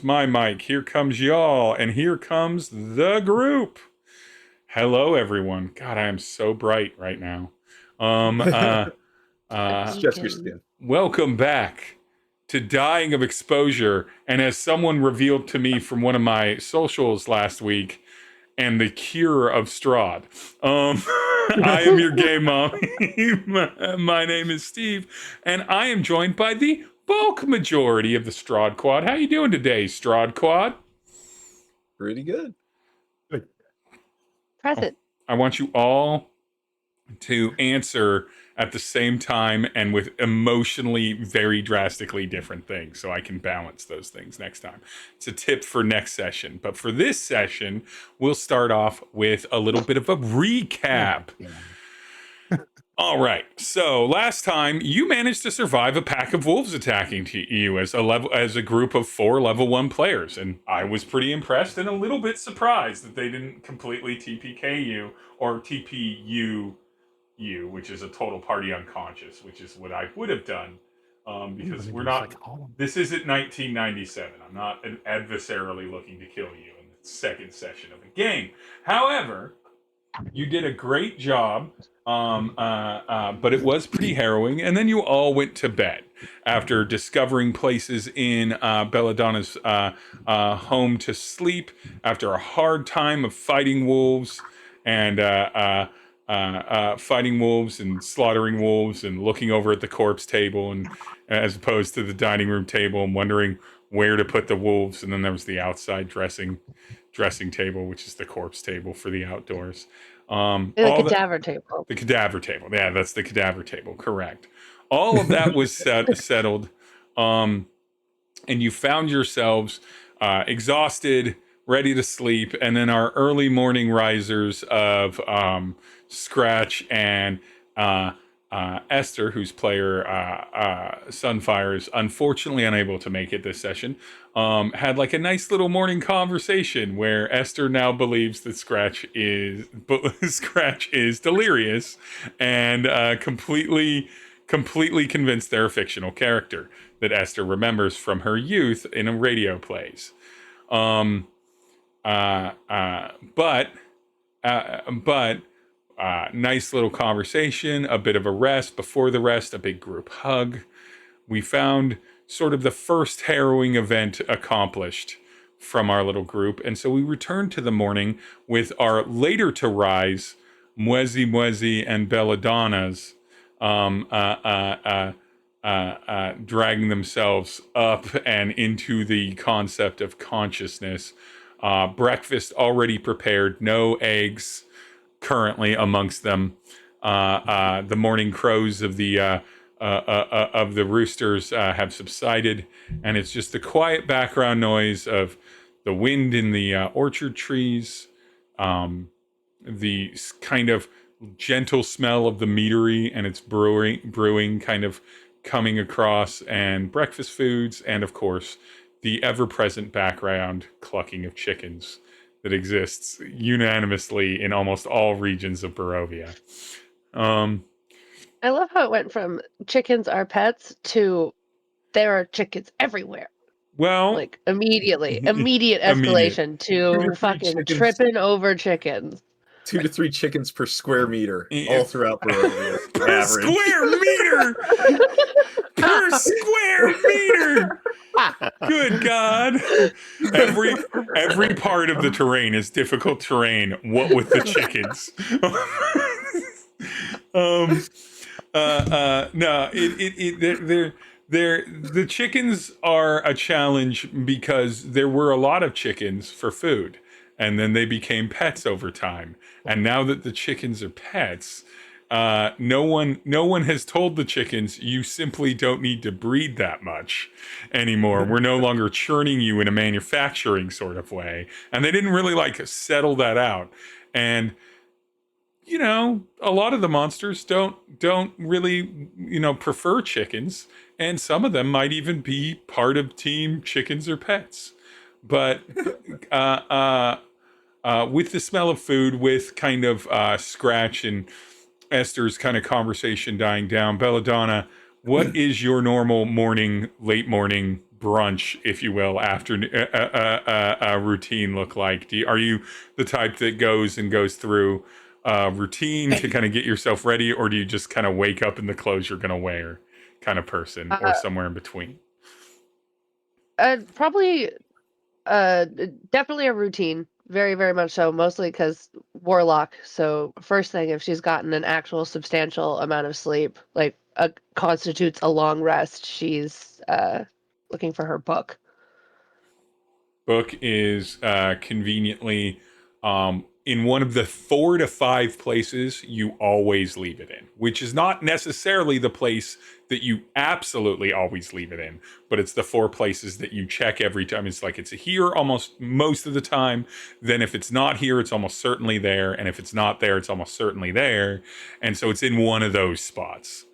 my mic. Here comes y'all, and here comes the group. Hello, everyone. God, I am so bright right now. Um, uh, It's just your skin. Welcome back to Dying of Exposure. And as someone revealed to me from one of my socials last week, and the cure of Strahd. I am your game mom. My name is Steve, and I am joined by the bulk majority of the Strahd Quad. How you doing today, Strahd Quad? Pretty good. Present. I want you all to answer at the same time and with emotionally very drastically different things, so I can balance those things next time. It's a tip for next session. But for this session, we'll start off with a little bit of a recap. All right. So last time you managed to survive a pack of wolves attacking you as a group of 4 level 1 players, and I was pretty impressed and a little bit surprised that they didn't completely TPK you or TPU you, which is a total party unconscious, which is what I would have done, because we're not. This isn't 1997. I'm not adversarially looking to kill you in the second session of the game. However, you did a great job, but it was pretty harrowing. And then you all went to bed after discovering places in Belladonna's home to sleep after a hard time of fighting wolves and fighting wolves and slaughtering wolves and looking over at the corpse table, and as opposed to the dining room table, and wondering where to put the wolves. And then there was the outside dressing table, which is the corpse table for the outdoors. The cadaver table. The cadaver table. Yeah, that's the cadaver table. Correct. All of that was settled. And you found yourselves exhausted, ready to sleep. And then our early morning risers of Scratch and Esther, whose player Sunfye is unfortunately unable to make it this session, had like a nice little morning conversation where Esther now believes that Scratch is delirious and completely convinced they're a fictional character that Esther remembers from her youth in radio plays. But nice little conversation, a bit of a rest. Before the rest, a big group hug. We found sort of the first harrowing event accomplished from our little group. And so we returned to the morning with our later to rise Mwezi-Mwezi and Belladonnas dragging themselves up and into the concept of consciousness. Breakfast already prepared, no eggs currently amongst them. The morning crows of the roosters have subsided, and it's just the quiet background noise of the wind in the orchard trees, the kind of gentle smell of the meadery and its brewing kind of coming across, and breakfast foods, and of course the ever-present background clucking of chickens that exists unanimously in almost all regions of Barovia. I love how it went from chickens are pets to there are chickens everywhere. Well, like immediate escalation to fucking tripping over chickens. 2 to 3 chickens per square meter, all throughout Barovia. Per square meter! Per square meter! Good God. Every part of the terrain is difficult terrain. What with the chickens? The chickens are a challenge because there were a lot of chickens for food, and then they became pets over time. And now that the chickens are pets, no one has told the chickens you simply don't need to breed that much anymore. We're no longer churning you in a manufacturing sort of way, and they didn't really like settle that out. And you know, a lot of the monsters don't really prefer chickens, and some of them might even be part of team chickens or pets. But with the smell of food, with kind of Scratch and Esther's kind of conversation dying down, Belladonna, what is your normal morning, late morning brunch, if you will, after routine look like? Are you the type that goes through routine to kind of get yourself ready, or do you just kind of wake up in the clothes you're going to wear kind of person, or somewhere in between? Probably definitely a routine. Very, very much so. Mostly because Warlock. So first thing, if she's gotten an actual substantial amount of sleep, like constitutes a long rest, she's looking for her book. Book is conveniently in one of the 4 to 5 places you always leave it in, which is not necessarily the place that you absolutely always leave it in, but it's the 4 places that you check every time. It's like it's here almost most of the time. Then if it's not here, it's almost certainly there. And if it's not there, it's almost certainly there. And so it's in one of those spots.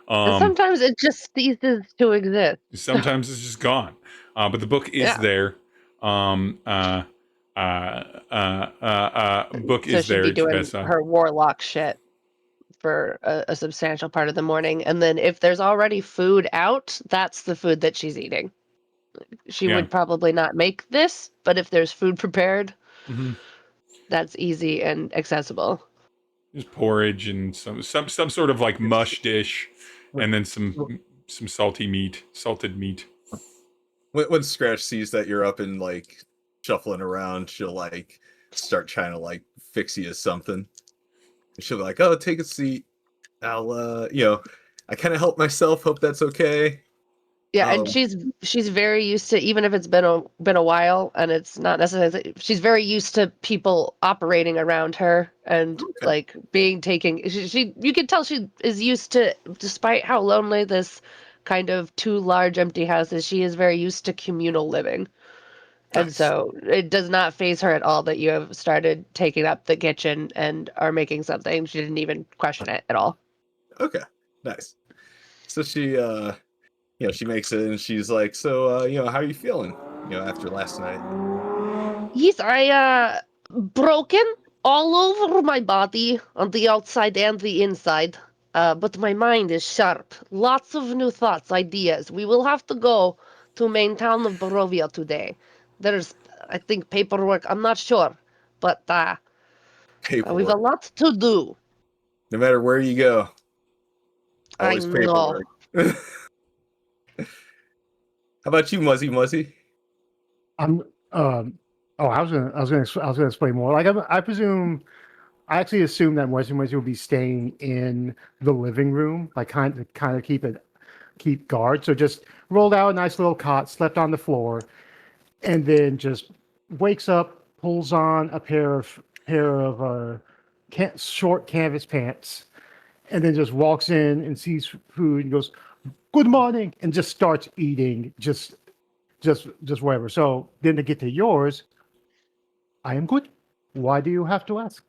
And sometimes it just ceases to exist. Sometimes it's just gone. But the book is there. Book is there. She'd be doing her warlock shit for a substantial part of the morning, and then if there's already food out, that's the food that she's eating. She would probably not make this, but if there's food prepared, that's easy and accessible. Just porridge and some sort of like mush dish, and then some salted meat. When Scratch sees that you're up and like shuffling around, she'll like start trying to like fix you something. She'll be like, "Oh, take a seat. I'll I kind of help myself. Hope that's okay." Yeah, and she's very used to, even if it's been a while, and it's not necessarily. She's very used to people operating around her and like being taken. She you can tell she is used to, despite how lonely this kind of 2 large empty houses. She is very used to communal living, and so it does not faze her at all that you have started taking up the kitchen and are making something. She didn't even question it at all. Okay, nice. So she she makes it and she's like, "So, how are you feeling, after last night?" Yes, I broken all over my body on the outside and the inside. But my mind is sharp. Lots of new thoughts, ideas. We will have to go to main town of Barovia today. There's, I think, paperwork. I'm not sure, but we've a lot to do. No matter where you go, always paperwork. How about you, Mwezi-Mwezi? I was gonna explain more. Like I I actually assume that Mwezi-Mwezi will be staying in the living room, like kind of keep guard. So just rolled out a nice little cot, slept on the floor, and then just wakes up, pulls on a pair of short canvas pants, and then just walks in and sees food and goes, "Good morning," and just starts eating just whatever. So then to get to yours, I am good. Why do you have to ask?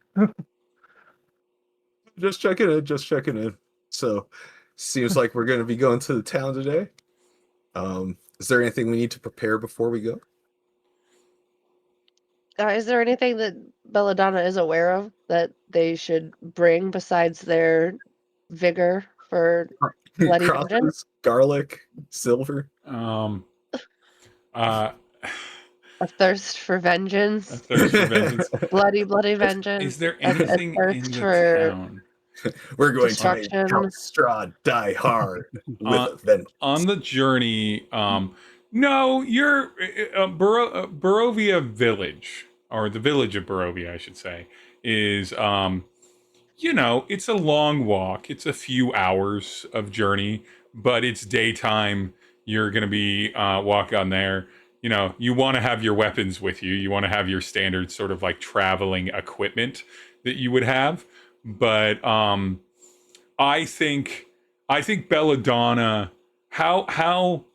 Just checking in. So seems like we're going to be going to the town today. Is there anything we need to prepare before we go? Is there anything that Belladonna is aware of that they should bring besides their vigor for bloody vengeance? Garlic, silver. A thirst for vengeance. A thirst for vengeance. Bloody vengeance. Is there anything in the town? We're going to make Count Strahd die hard with a vengeance. On the journey, no, you're Barovia Village, or the Village of Barovia, I should say, is it's a long walk. It's a few hours of journey, but it's daytime. You're going to be walking on there. You want to have your weapons with you. You want to have your standard sort of like traveling equipment that you would have. But I think Belladonna, how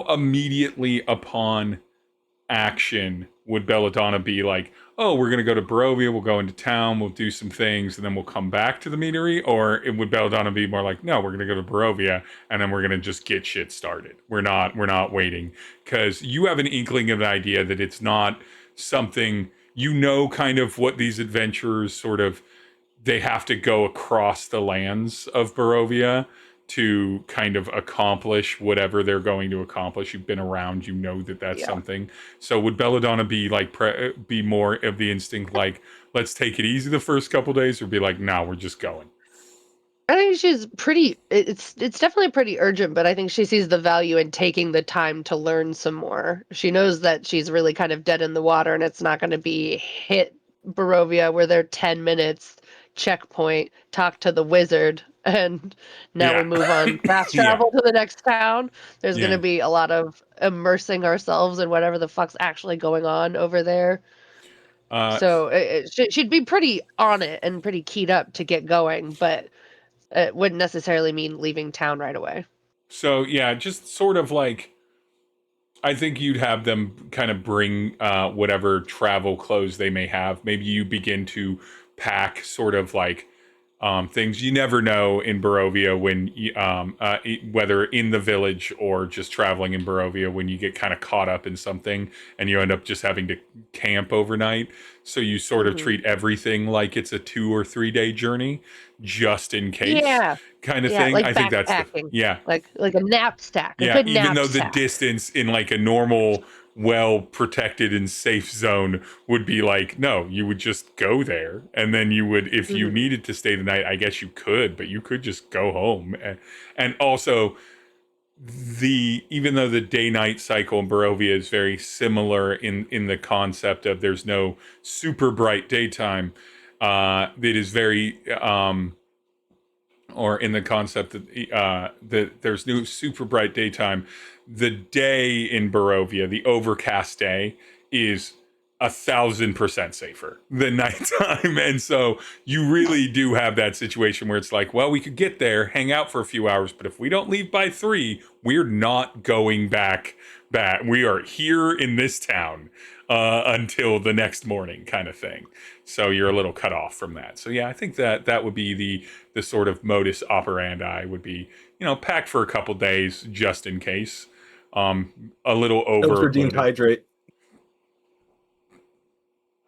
immediately upon action would Belladonna be like, "Oh, we're gonna go to Barovia, we'll go into town, we'll do some things, and then we'll come back to the meadery"? Or would Belladonna be more like, "No, we're gonna go to Barovia, and then we're gonna just get shit started. We're not waiting"? Because you have an inkling of an idea that it's not something, kind of what these adventurers sort of, they have to go across the lands of Barovia to kind of accomplish whatever they're going to accomplish. You've been around, you know that that's something. So would Belladonna be like be more of the instinct like, let's take it easy the first couple days, or be like, nah, we're just going? I think she's pretty. It's definitely pretty urgent, but I think she sees the value in taking the time to learn some more. She knows that she's really kind of dead in the water, and it's not going to be hit Barovia where they're 10 minutes checkpoint, talk to the wizard, and now we move on fast travel to the next town. There's going to be a lot of immersing ourselves in whatever the fuck's actually going on over there. So she'd be pretty on it and pretty keyed up to get going, but it wouldn't necessarily mean leaving town right away. So yeah, just sort of like, I think you'd have them kind of bring whatever travel clothes they may have. Maybe you begin to pack sort of like things. You never know in Barovia when whether in the village or just traveling in Barovia, when you get kind of caught up in something and you end up just having to camp overnight. So you sort of treat everything like it's a 2 or 3 day journey, just in case, kind of thing. Like I think that's like a knapsack. Yeah, even though the distance in like a normal, well protected and safe zone would be like, no, you would just go there, and then you would, if you needed to stay the night, I guess you could, but you could just go home. And also, even though the day-night cycle in Barovia is very similar in the concept of there's no super bright daytime, it is very or in the concept that there's no super bright daytime. The day in Barovia, the overcast day, is 1,000% safer than nighttime. And so you really do have that situation where it's like, well, we could get there, hang out for a few hours, but if we don't leave by 3, we're not going back. We are here in this town until the next morning, kind of thing. So you're a little cut off from that. So yeah, I think that would be the sort of modus operandi, would be, packed for a couple days just in case. A little over. Hydrate.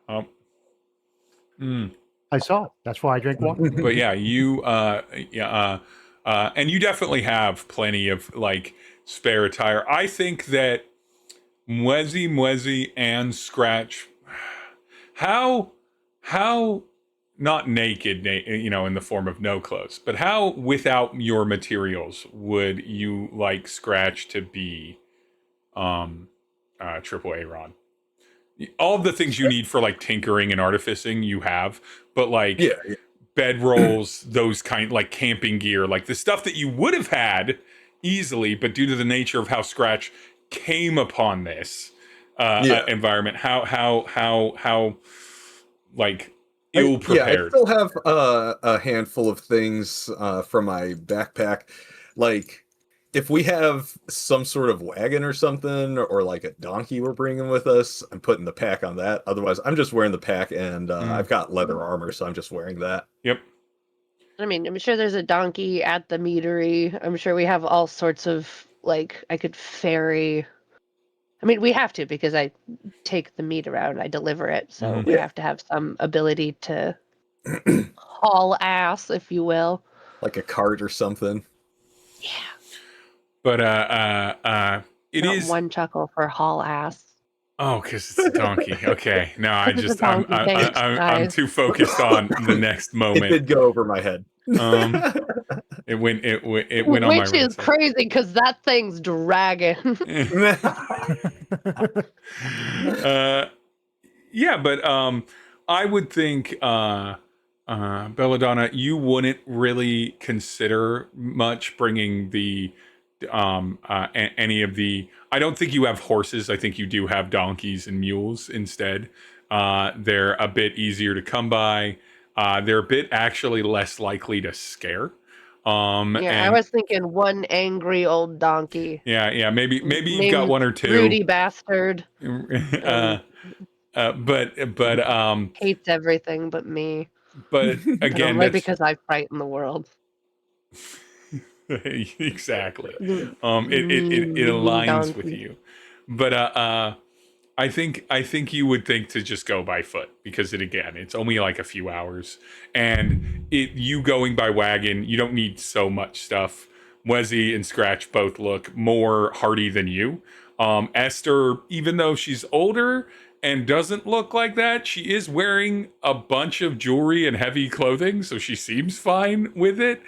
I saw it. That's why I drink water. But yeah, and you definitely have plenty of like spare attire. I think that Mwezi-Mwezi and Scratch, how not naked, in the form of no clothes, but how without your materials would you like Scratch to be triple Aaron? All of the things you need for like tinkering and artificing you have, but like bedrolls, those kind, like camping gear, like the stuff that you would have had easily, but due to the nature of how Scratch came upon this environment, how like ill prepared. I still have a handful of things from my backpack. Like, if we have some sort of wagon or something, or like a donkey we're bringing with us, I'm putting the pack on that. Otherwise, I'm just wearing the pack, and I've got leather armor, so I'm just wearing that. Yep. I mean, I'm sure there's a donkey at the meadery. I'm sure we have all sorts of, like, I could ferry. I mean, we have to, because I take the meat around, I deliver it, so we have to have some ability to haul ass, if you will. Like a cart or something. Yeah. But it Not is one chuckle for haul ass. Oh, because it's a donkey. Okay, no, I'm Thanks, too focused on the next moment. It did go over my head. It went on my. Which is crazy, because that thing's dragging. Yeah, but I would think Belladonna, you wouldn't really consider much bringing the any of the. I don't think you have horses. I think you do have donkeys and mules instead. They're a bit easier to come by. They're a bit actually less likely to scare. I was thinking one angry old donkey. Yeah. Maybe you've got one or two. Rudy bastard. But hates everything but me. But again, only because I frighten the world. Exactly. It aligns with you. But I think you would think to just go by foot, because it's only like a few hours, and you going by wagon, you don't need so much stuff. Mwezi and Scratch both look more hardy than you. Esther, even though she's older and doesn't look like that, she is wearing a bunch of jewelry and heavy clothing, so she seems fine with it.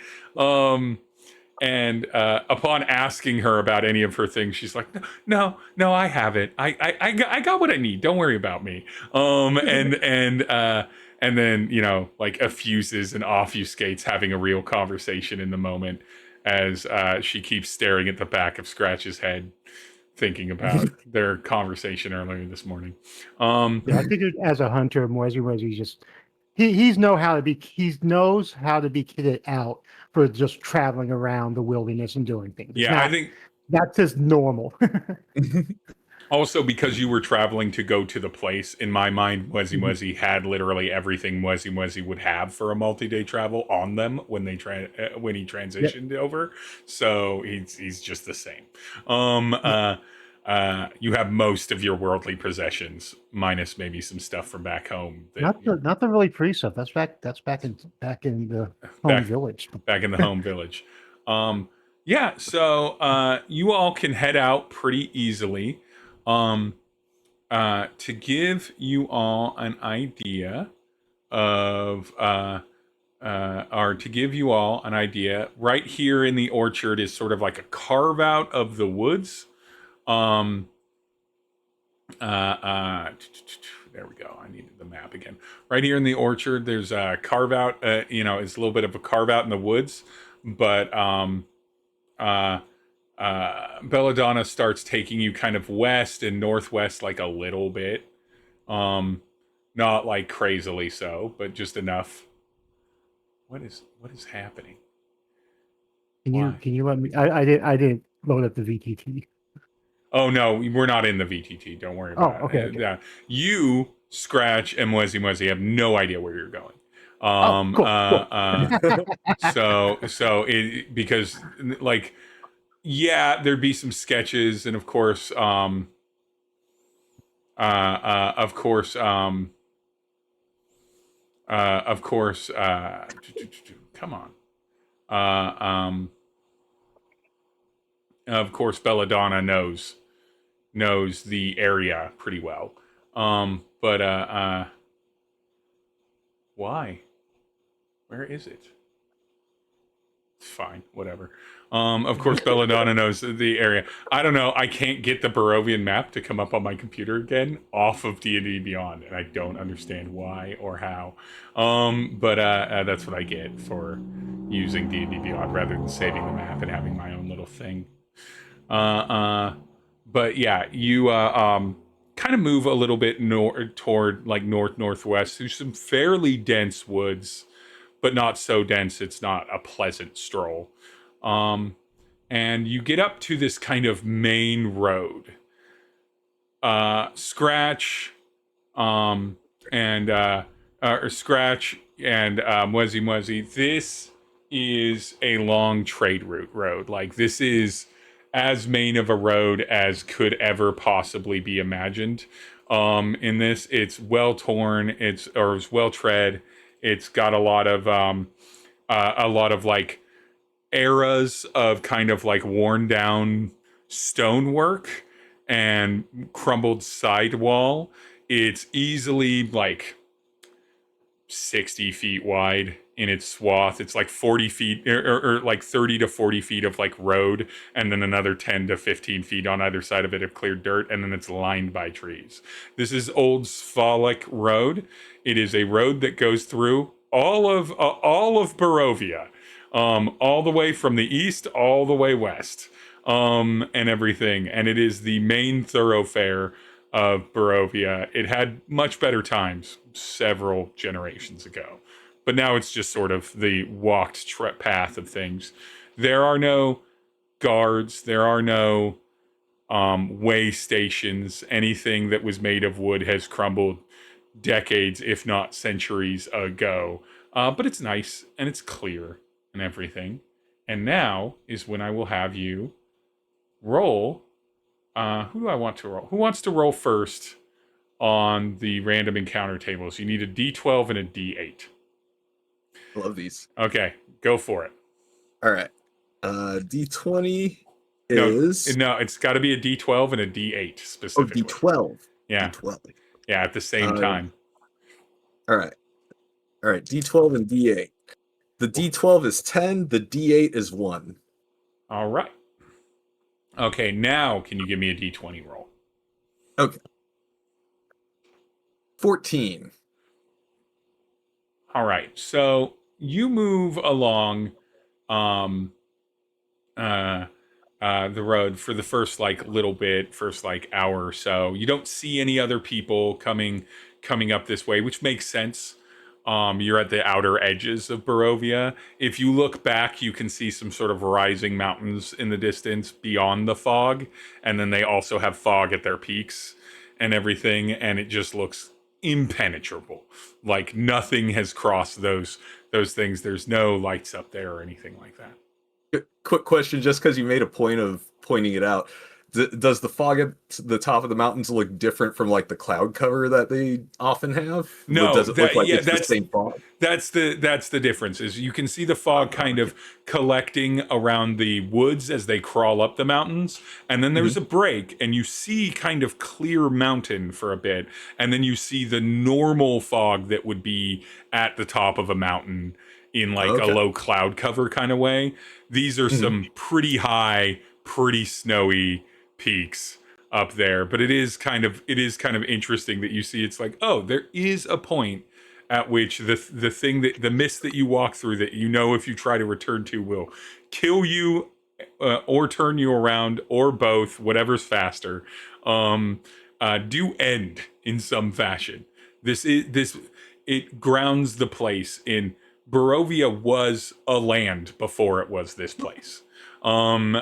And upon asking her about any of her things, she's like, "No, I have it. I got what I need. Don't worry about me." And then like effuses and obfuscates having a real conversation in the moment as she keeps staring at the back of Scratch's head, thinking about their conversation earlier this morning. Yeah, I figured as a hunter, Mwezi just he knows how to be kitted out for just traveling around the wilderness and doing things. I think that's just normal. also because you were traveling to go to the place, in my mind, Mwezi had literally everything Mwezi would have for a multi-day travel on them when they when he transitioned over. So he's just the same. You have most of your worldly possessions, minus maybe some stuff from back home. Not the really free stuff. That's back in the home village. Back in the home village. So you all can head out pretty easily. To give you all an idea right here in the orchard is sort of like a carve out of the woods. There we go. I needed the map again. Right here in the orchard, there's a carve out. It's a little bit of a carve out in the woods, but Belladonna starts taking you kind of west and northwest, like a little bit. Not like crazily so, but just enough. What is happening? Can you let me? I didn't load up the VTT. Oh no, we're not in the VTT. Don't worry about it. Okay. You, Scratch, and Mwezi have no idea where you're going. Cool. So it, because like, there'd be some sketches, and of course, come on. Of course, Belladonna knows the area pretty well. But why? Where is it? It's fine, whatever. Of course, Belladonna knows the area. I don't know. I can't get the Barovian map to come up on my computer again off of D&D Beyond, and I don't understand why or how. But that's what I get for using D&D Beyond rather than saving the map and having my own little thing. But yeah, you kind of move a little bit toward like northwest through some fairly dense woods, but not so dense it's not a pleasant stroll. And you get up to this kind of main road. Scratch and Mwezi. This is a long trade road. Like, this is as main of a road as could ever possibly be imagined. In this, it's well torn. It's well tread. It's got a lot of like eras of kind of like worn down stonework and crumbled sidewall. It's easily like 60 feet wide in its swath. It's like 40 feet or like 30 to 40 feet of like road, and then another 10 to 15 feet on either side of it of cleared dirt, and then it's lined by trees. This is Old Sphalic Road. It is a road that goes through all of Barovia, all the way from the east all the way west, and everything. And it is the main thoroughfare of Barovia. It had much better times several generations ago, but now it's just sort of the walked path of things. There are no guards. There are no way stations. Anything that was made of wood has crumbled decades, if not centuries ago. But it's nice and it's clear and everything. And now is when I will have you roll. Who do I want to roll? Who wants to roll first on the random encounter tables? You need a D12 and a D8. Love these. Okay, go for it. All right. D20 No, is no, it's got to be a D12 and a D8 oh specifically. D12. Yeah, D12. yeah, at the same time. All right. D12 and D8. The D12 is 10. The D8 is 1. All right. Okay, now can you give me a D20 roll? Okay. 14. All right. So you move along the road for the first little bit, first hour or so. You don't see any other people coming up this way, which makes sense. You're at the outer edges of Barovia. If you look back, you can see some sort of rising mountains in the distance beyond the fog, and then they also have fog at their peaks and everything, and it just looks impenetrable. Like nothing has crossed those things. There's no lights up there or anything like that. Quick question, just because you made a point of pointing it out. Does the fog at the top of the mountains look different from the cloud cover that they often have? No, does it look like yeah, it's the same fog? That's the difference. Is you can see the fog kind of collecting around the woods as they crawl up the mountains, and then there's a break, and you see kind of clear mountain for a bit, and then you see the normal fog that would be at the top of a mountain in a low cloud cover kind of way. These are some pretty high, pretty snowy peaks up there, but it is kind of interesting that you see it's there is a point at which the thing that the mist that you walk through that if you try to return to will kill you or turn you around or both, whatever's faster, do end in some fashion. It grounds the place in Barovia was a land before it was this place. But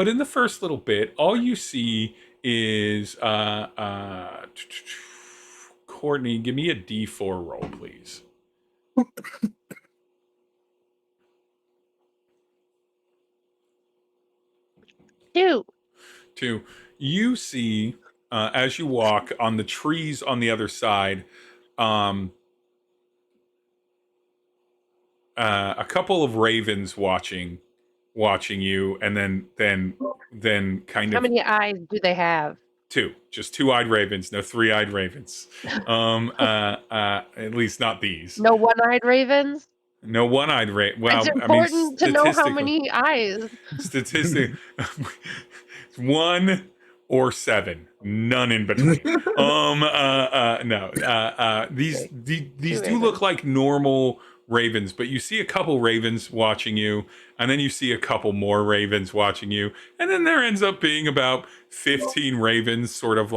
in the first little bit, all you see is Courtney, give me a D4 roll, please. Two. You see, as you walk on the trees on the other side, a couple of ravens watching you, and then kind of. How many eyes do they have? Two, just two-eyed ravens, no three-eyed ravens. At least not these. No one-eyed ravens? No one-eyed raven. Well, it's important to know how many eyes. Statistically, 1 or 7, none in between. No. These do look like normal ravens, but you see a couple ravens watching you, and then you see a couple more ravens watching you, and then there ends up being about 15 ravens sort of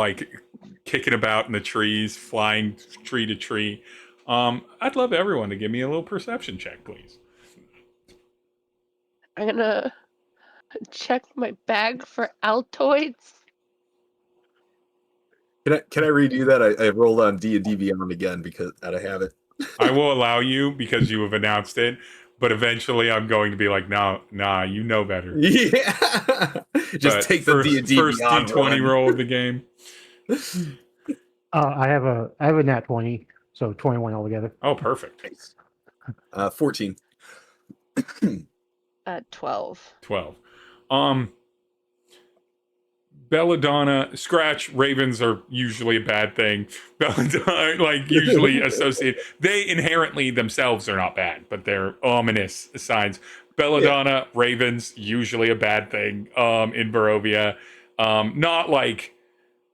kicking about in the trees, flying tree to tree. I'd love everyone to give me a little perception check, please. I'm gonna check my bag for Altoids. Can I redo that? I rolled on D&D Beyond again because out of habit. I will allow you because you have announced it, but eventually I'm going to be nah, you know better. Yeah, just take the D&D first Beyond D20 roll of the game. I have a nat 20, so 21 altogether. Oh, perfect. 14. 12. 12. Belladonna, scratch, ravens are usually a bad thing. Belladonna, usually associated. They inherently themselves are not bad, but they're ominous signs. Belladonna, ravens, usually a bad thing in Barovia. Not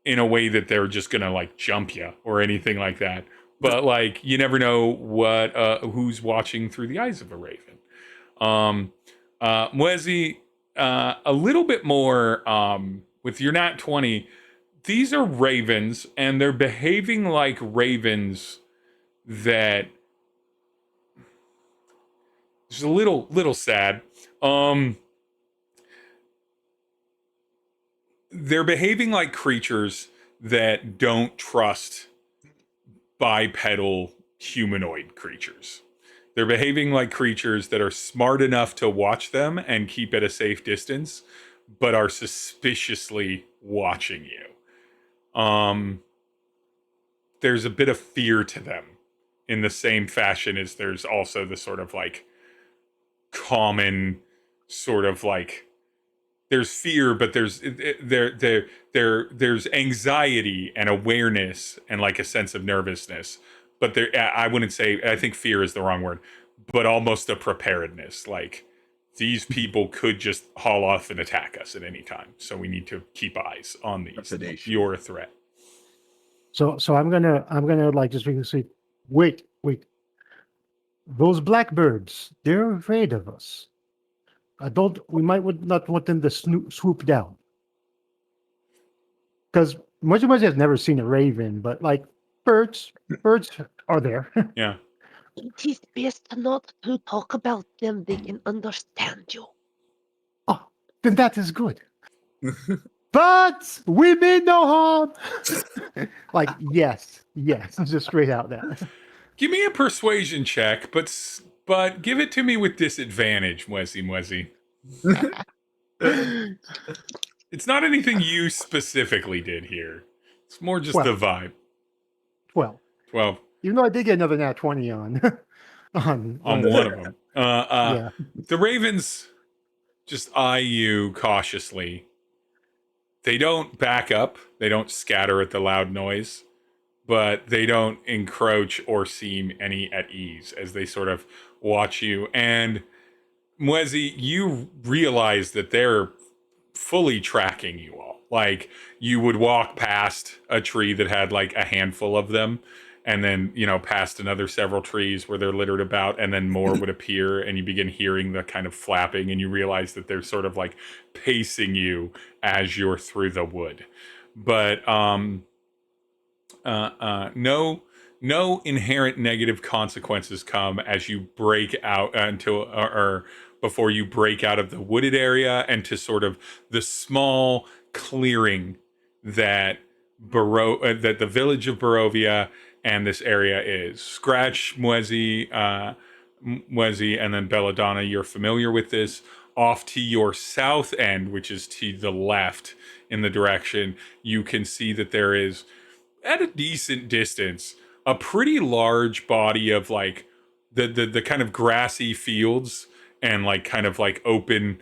in a way that they're just gonna jump you or anything like that. But you never know who's watching through the eyes of a raven. Mwezi, a little bit more with your nat 20, these are ravens, and they're behaving like ravens that is a little sad. They're behaving like creatures that don't trust bipedal humanoid creatures. They're behaving like creatures that are smart enough to watch them and keep at a safe distance, but are suspiciously watching you. There's a bit of fear to them in the same fashion as there's also the sort of common sort of like there's fear, but there's there's anxiety and awareness and like a sense of nervousness. But there, I wouldn't say, I think fear is the wrong word, but almost a preparedness. Like these people could just haul off and attack us at any time, so we need to keep eyes on these. Trepidation. You're a threat. So I'm gonna like just say, wait. Those blackbirds, they're afraid of us. We might not want them to swoop down. Because Mwezi-Mwezi has never seen a raven, but like birds are there. Yeah. It is best not to talk about them. They can understand you. Oh, then that is good. But we mean no harm. Like, yes, just straight out there. Give me a persuasion check, but give it to me with disadvantage, Mwezi-Mwezi. It's not anything you specifically did here. It's more just the vibe. 12. 12. Even though I did get another nat 20 on one of them. Yeah. The ravens just eye you cautiously. They don't back up. They don't scatter at the loud noise, but they don't encroach or seem any at ease as they sort of watch you. And Mwezi, you realize that they're fully tracking you all. Like you would walk past a tree that had like a handful of them, and then, you know, past another several trees where they're littered about, and then more would appear, and you begin hearing the kind of flapping, and you realize that they're sort of like pacing you as you're through the wood. But no inherent negative consequences come as you break out or before you break out of the wooded area and to sort of the small clearing that that the village of Barovia and this area is. Scratch Mwezi, and then Belladonna, you're familiar with this. Off to your south end, which is to the left in the direction, you can see that there is, at a decent distance, a pretty large body of like the kind of grassy fields and like kind of like open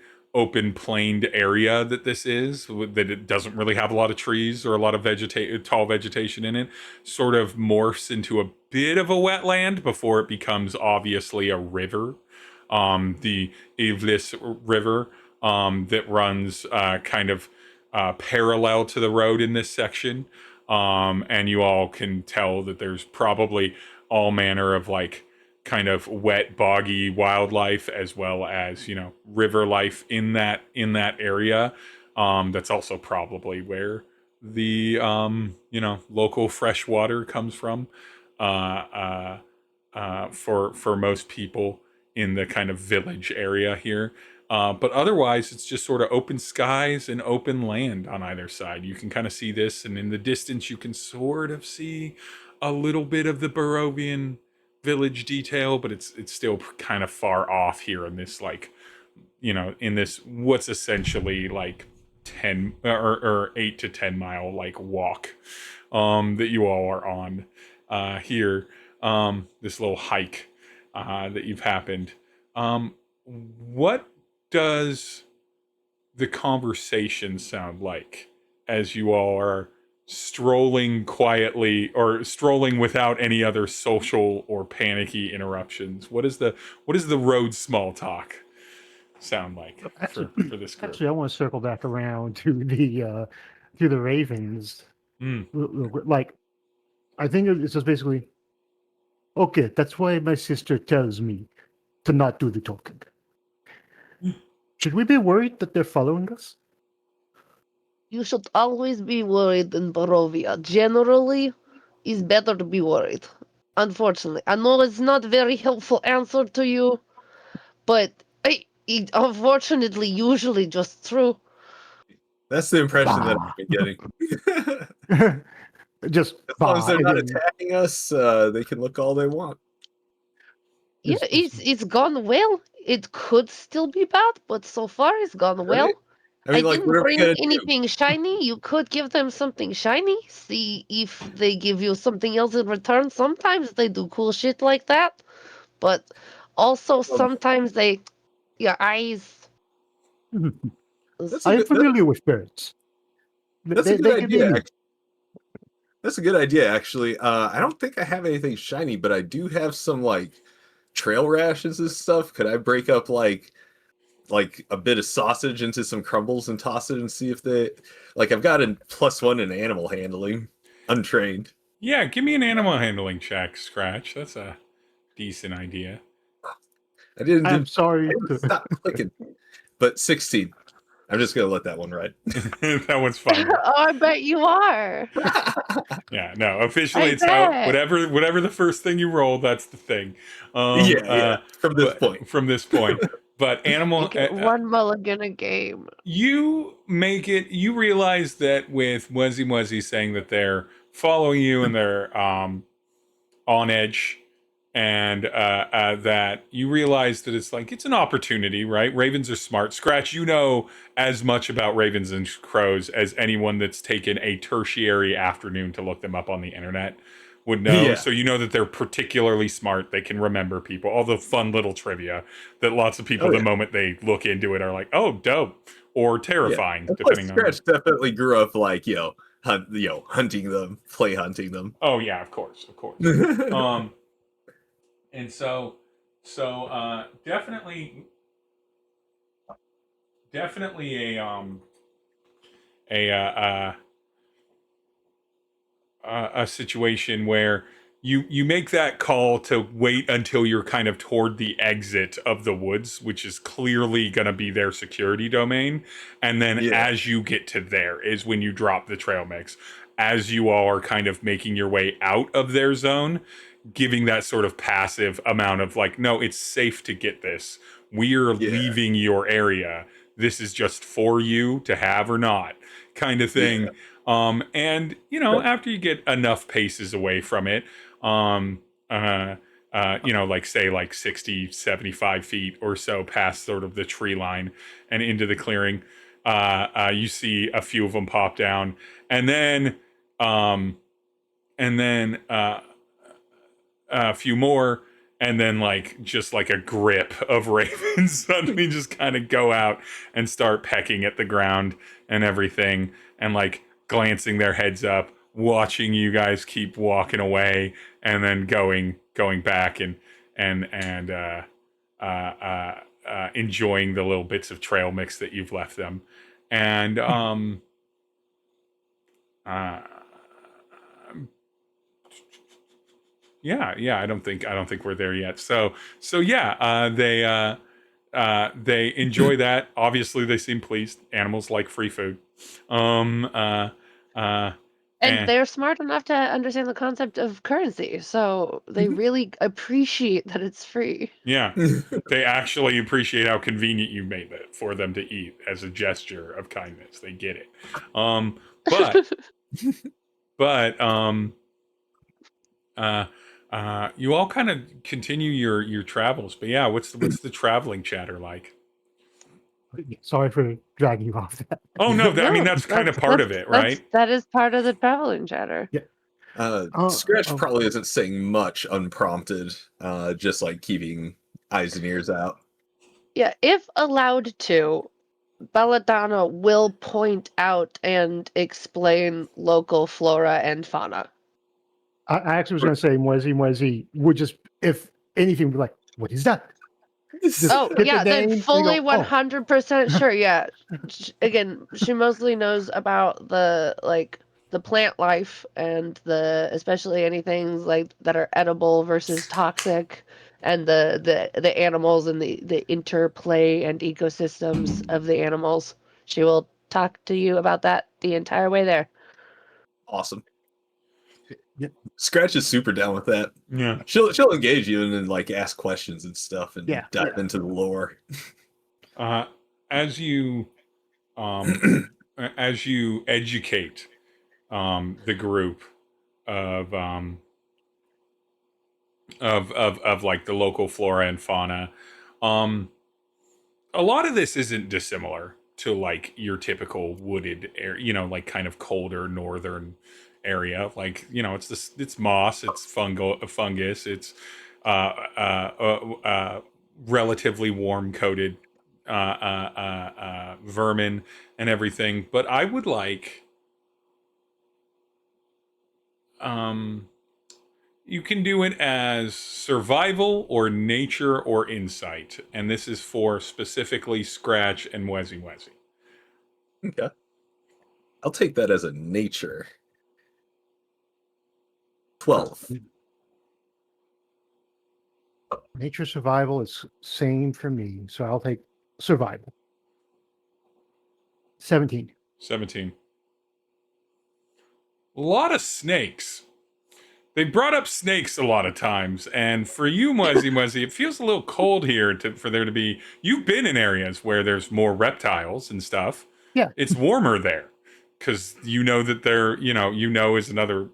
planed area that this is, that it doesn't really have a lot of trees or a lot of tall vegetation in it, sort of morphs into a bit of a wetland before it becomes obviously a river, the Ivlis River, that runs kind of parallel to the road in this section. And you all can tell that there's probably all manner of like kind of wet, boggy wildlife, as well as, you know, river life in that area. That's also probably where the you know, local fresh water comes from for most people in the kind of village area here. But otherwise, it's just sort of open skies and open land on either side. You can kind of see this, and in the distance, you can sort of see a little bit of the Barovian village detail, but it's still kind of far off here in this, like, you know, in this what's essentially like 10 or 8 to 10 mile like walk that you all are on here, this little hike that you've happened. What does the conversation sound like as you all are strolling quietly or strolling without any other social or panicky interruptions? What is the road small talk sound like for this group? Actually, I want to circle back around to the ravens. Like, I think it's just basically, okay, that's why my sister tells me to not do the talking. Should we be worried that they're following us? You should always be worried in Barovia. Generally, it's better to be worried. Unfortunately, I know it's not a very helpful answer to you, but it unfortunately usually just true. That's the impression that I've been getting. Just as long as they're not attacking us, they can look all they want. Yeah, it's gone well. It could still be bad, but so far it's gone well. Right? I mean, like, didn't what are we bring gonna anything shiny. You could give them something shiny. See if they give you something else in return. Sometimes they do cool shit like that, but also sometimes they your eyes. That's I a am good, familiar with birds. that's a good They can be idea. neat. That's a good idea, actually. I don't think I have anything shiny, but I do have some like trail rations and stuff. Could I break up like a bit of sausage into some crumbles and toss it and see if they like? I've got a +1 in animal handling, untrained. Yeah, give me an animal handling check, Scratch. That's a decent idea. I didn't. I'm sorry. I didn't stop clicking. But 16. I'm just gonna let that one ride. That one's fine. Oh, I bet you are. Yeah, no. Officially, I it's how bet. whatever the first thing you roll, that's the thing. Yeah. From this point. From this point, but You animal. get one mulligan a game. You make it. You realize that with Mwezi-Mwezi saying that they're following you and they're on edge, and that you realize that it's an opportunity, right? Ravens are smart. Scratch, you know as much about ravens and crows as anyone that's taken a tertiary afternoon to look them up on the internet would know. Yeah. So you know that they're particularly smart. They can remember people, all the fun little trivia that lots of people, Oh, the yeah. moment they look into it, are like, "Oh, dope," or terrifying, And plus, depending on. Scratch definitely grew up like hunting them, play hunting them. Oh yeah, of course. And so definitely a situation where you make that call to wait until you're kind of toward the exit of the woods, which is clearly going to be their security domain, and then Yeah. as you get to there is when you drop the trail mix, as you all are kind of making your way out of their zone, giving that sort of passive amount of like, no, it's safe to get this. We're Yeah. leaving your area. This is just for you to have or not, kind of thing. And after you get enough paces away from it, like say like 60, 75 feet or so past sort of the tree line and into the clearing, you see a few of them pop down, and then a few more, and then just like a grip of ravens suddenly just kind of go out and start pecking at the ground and everything, and like glancing their heads up, watching you guys keep walking away, and then going back and enjoying the little bits of trail mix that you've left them. And yeah, I don't think we're there yet. So yeah, they enjoy that. Obviously, they seem pleased. Animals like free food. And they're smart enough to understand the concept of currency, so they really appreciate that it's free. Yeah, they actually appreciate how convenient you made it for them to eat as a gesture of kindness. They get it. You all kind of continue your travels. But yeah, what's the traveling chatter like? Sorry for dragging you off that. Oh no, I mean that's kind of part of it, right? That is part of the traveling chatter. Yeah. Scratch probably isn't saying much unprompted, just like keeping eyes and ears out. Yeah, if allowed to, Belladonna will point out and explain local flora and fauna. I actually was going to say Mwezi-Mwezi would just, if anything, be like, what is that? Oh, yeah, name, then fully go, 100% sure, yeah. Again, she mostly knows about the plant life and especially anything like that are edible versus toxic, and the animals and the interplay and ecosystems of the animals. She will talk to you about that the entire way there. Awesome. Yep. Scratch is super down with that. Yeah. She'll engage you and then like ask questions and stuff and dive into the lore. As you educate the group of like the local flora and fauna, a lot of this isn't dissimilar to like your typical wooded area, like kind of colder northern area. Like, it's moss, it's fungus, it's relatively warm coated vermin and everything. But I would like, you can do it as survival or nature or insight, and this is for specifically Scratch and Mwezi-Mwezi. Okay. I'll take that as a nature. 12. Nature survival is same for me, so I'll take survival. 17. 17. A lot of snakes. They brought up snakes a lot of times, and for you, Mwezi-Mwezi, it feels a little cold here for there to be. You've been in areas where there's more reptiles and stuff. Yeah. It's warmer there because you know that they're, as another,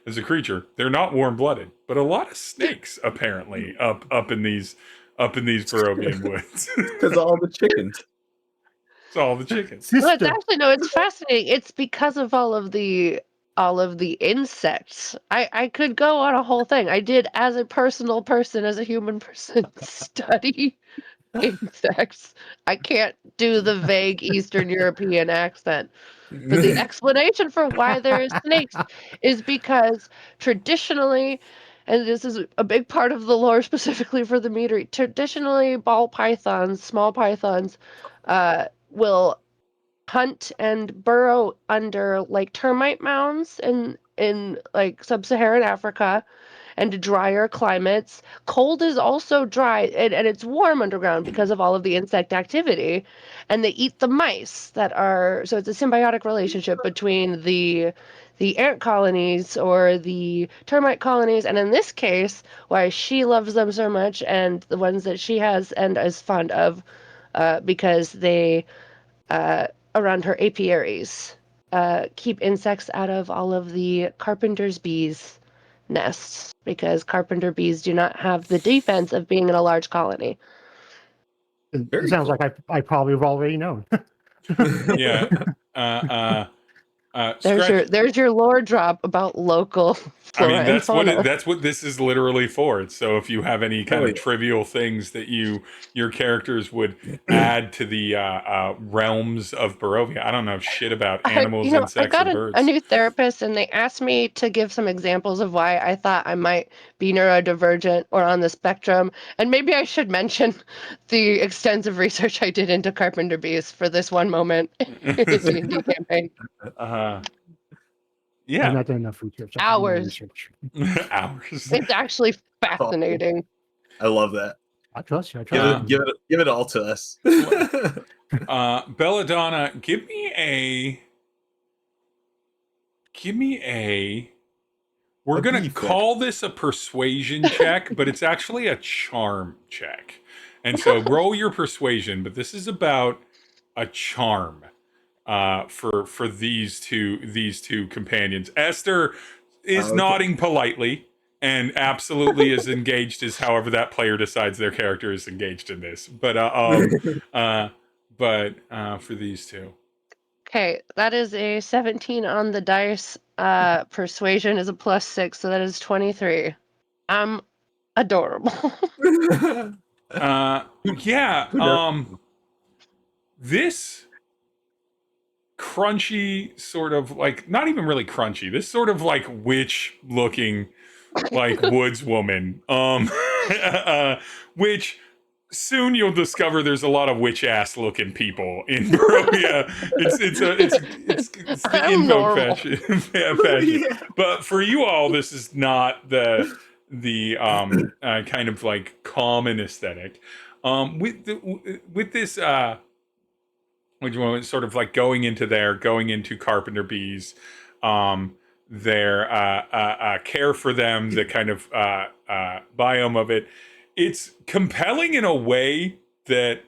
as a creature, they're not warm-blooded, but a lot of snakes apparently up in these Barovian woods. Because all the chickens. It's all the chickens. Well, it's actually no, it's fascinating. It's because of all of the insects. I could go on a whole thing. I did, as a personal person, as a human person, study insects. I can't do the vague Eastern European accent. But the explanation for why there are snakes is because traditionally, and this is a big part of the lore specifically for the meteor, traditionally ball pythons, small pythons, will hunt and burrow under like termite mounds in like sub-Saharan Africa and drier climates. Cold is also dry, and it's warm underground because of all of the insect activity. And they eat the mice that are, so it's a symbiotic relationship between the ant colonies or the termite colonies, and in this case, why she loves them so much, and the ones that she has and is fond of, because they, around her apiaries, keep insects out of all of the carpenter's bees nests, because carpenter bees do not have the defense of being in a large colony. It sounds like I probably have already known. Yeah. There's your lore drop about local flora and fauna. That's what this is literally for. It's so if you have any kind of trivial things that your characters would add to the realms of Barovia. I don't know shit about animals, insects, I got and birds. a new therapist, and they asked me to give some examples of why I thought I might be neurodivergent or on the spectrum. And maybe I should mention the extensive research I did into carpenter bees for this one moment in the D&D campaign. Yeah. I've not done enough research. Hours. Hours. It's actually fascinating. I love that. I trust you. Give it all to us. Belladonna, give me a. We're going to call this a persuasion check, but it's actually a charm check. And so roll your persuasion, but this is about a charm for these two companions. Esther is nodding politely and absolutely as engaged as however that player decides their character is engaged in this. But for these two. Okay, that is a 17 on the dice. Persuasion is a +6, so that is 23. I'm adorable. This crunchy sort of like, not even really crunchy, this sort of like witch looking like woods woman, which soon you'll discover there's a lot of witch ass looking people in Barovia. It's the invoke fashion. Yeah. But for you all, this is not the kind of like common aesthetic. With this which one sort of like going into carpenter bees, their care for them, the kind of biome of it. It's compelling in a way that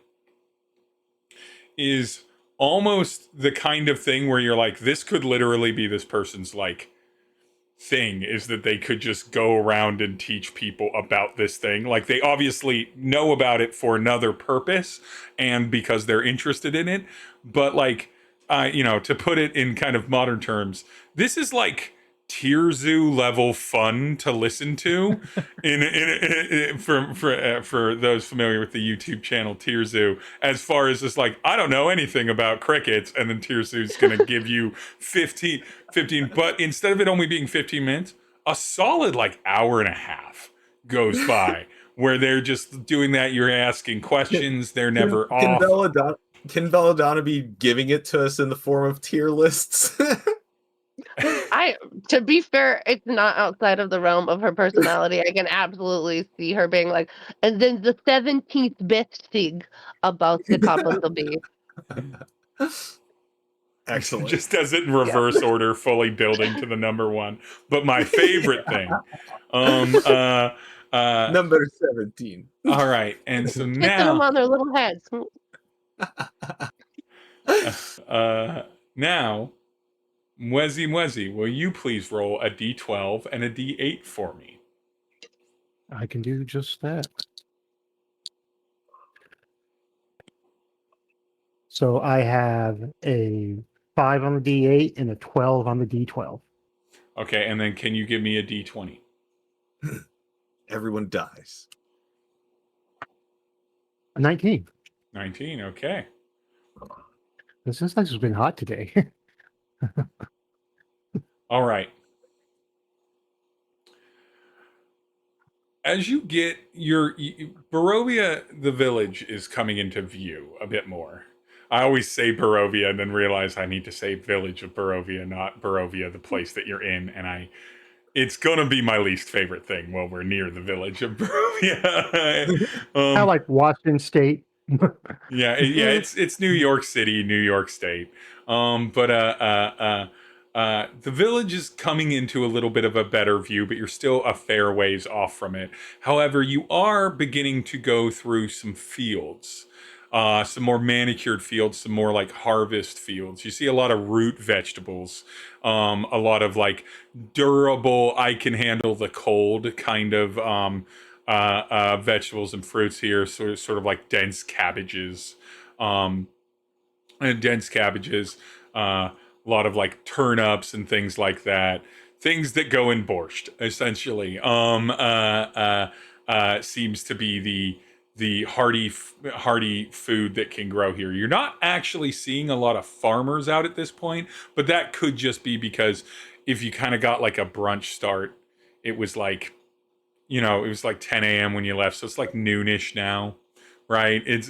is almost the kind of thing where you're like, this could literally be this person's like thing, is that they could just go around and teach people about this thing. Like they obviously know about it for another purpose and because they're interested in it. But like, to put it in kind of modern terms, this is like Tearzu level fun to listen to. For those familiar with the YouTube channel Tearzu, as far as just like, I don't know anything about crickets, and then Tearzu's gonna give you 15, but instead of it only being 15 minutes, a solid like hour and a half goes by where they're just doing that. You're asking questions, they're never off. Can Belladonna be giving it to us in the form of tier lists? To be fair, it's not outside of the realm of her personality. I can absolutely see her being like, and then the 17th best thing about the couple to be. Excellent. Just does it in reverse order, fully building to the number one. But my favorite thing, number 17. All right, and so Kissing now, them on their little heads. now, Mwezi-Mwezi, will you please roll a d12 and a d8 for me? I can do just that. So I have a 5 on the D8 and a 12 on the D12. Okay, and then can you give me a d20? Everyone dies. A 19. 19, okay. This has been hot today. All right. As you get Barovia, the village is coming into view a bit more. I always say Barovia and then realize I need to say Village of Barovia, not Barovia, the place that you're in. And it's gonna be my least favorite thing while we're near the Village of Barovia. I like Washington State. yeah, it's New York City, New York State. The village is coming into a little bit of a better view, but you're still a fair ways off from it. However, you are beginning to go through some fields, some more manicured fields, some more like harvest fields. You see a lot of root vegetables, a lot of like durable, I can handle the cold kind of vegetables and fruits here. Sort of like dense cabbages, a lot of like turnips and things like that. Things that go in borscht, essentially. Seems to be the hearty food that can grow here. You're not actually seeing a lot of farmers out at this point, but that could just be because if you kind of got like a brunch start, it was like, it was like 10 a.m. when you left, so it's like noonish now, right? It's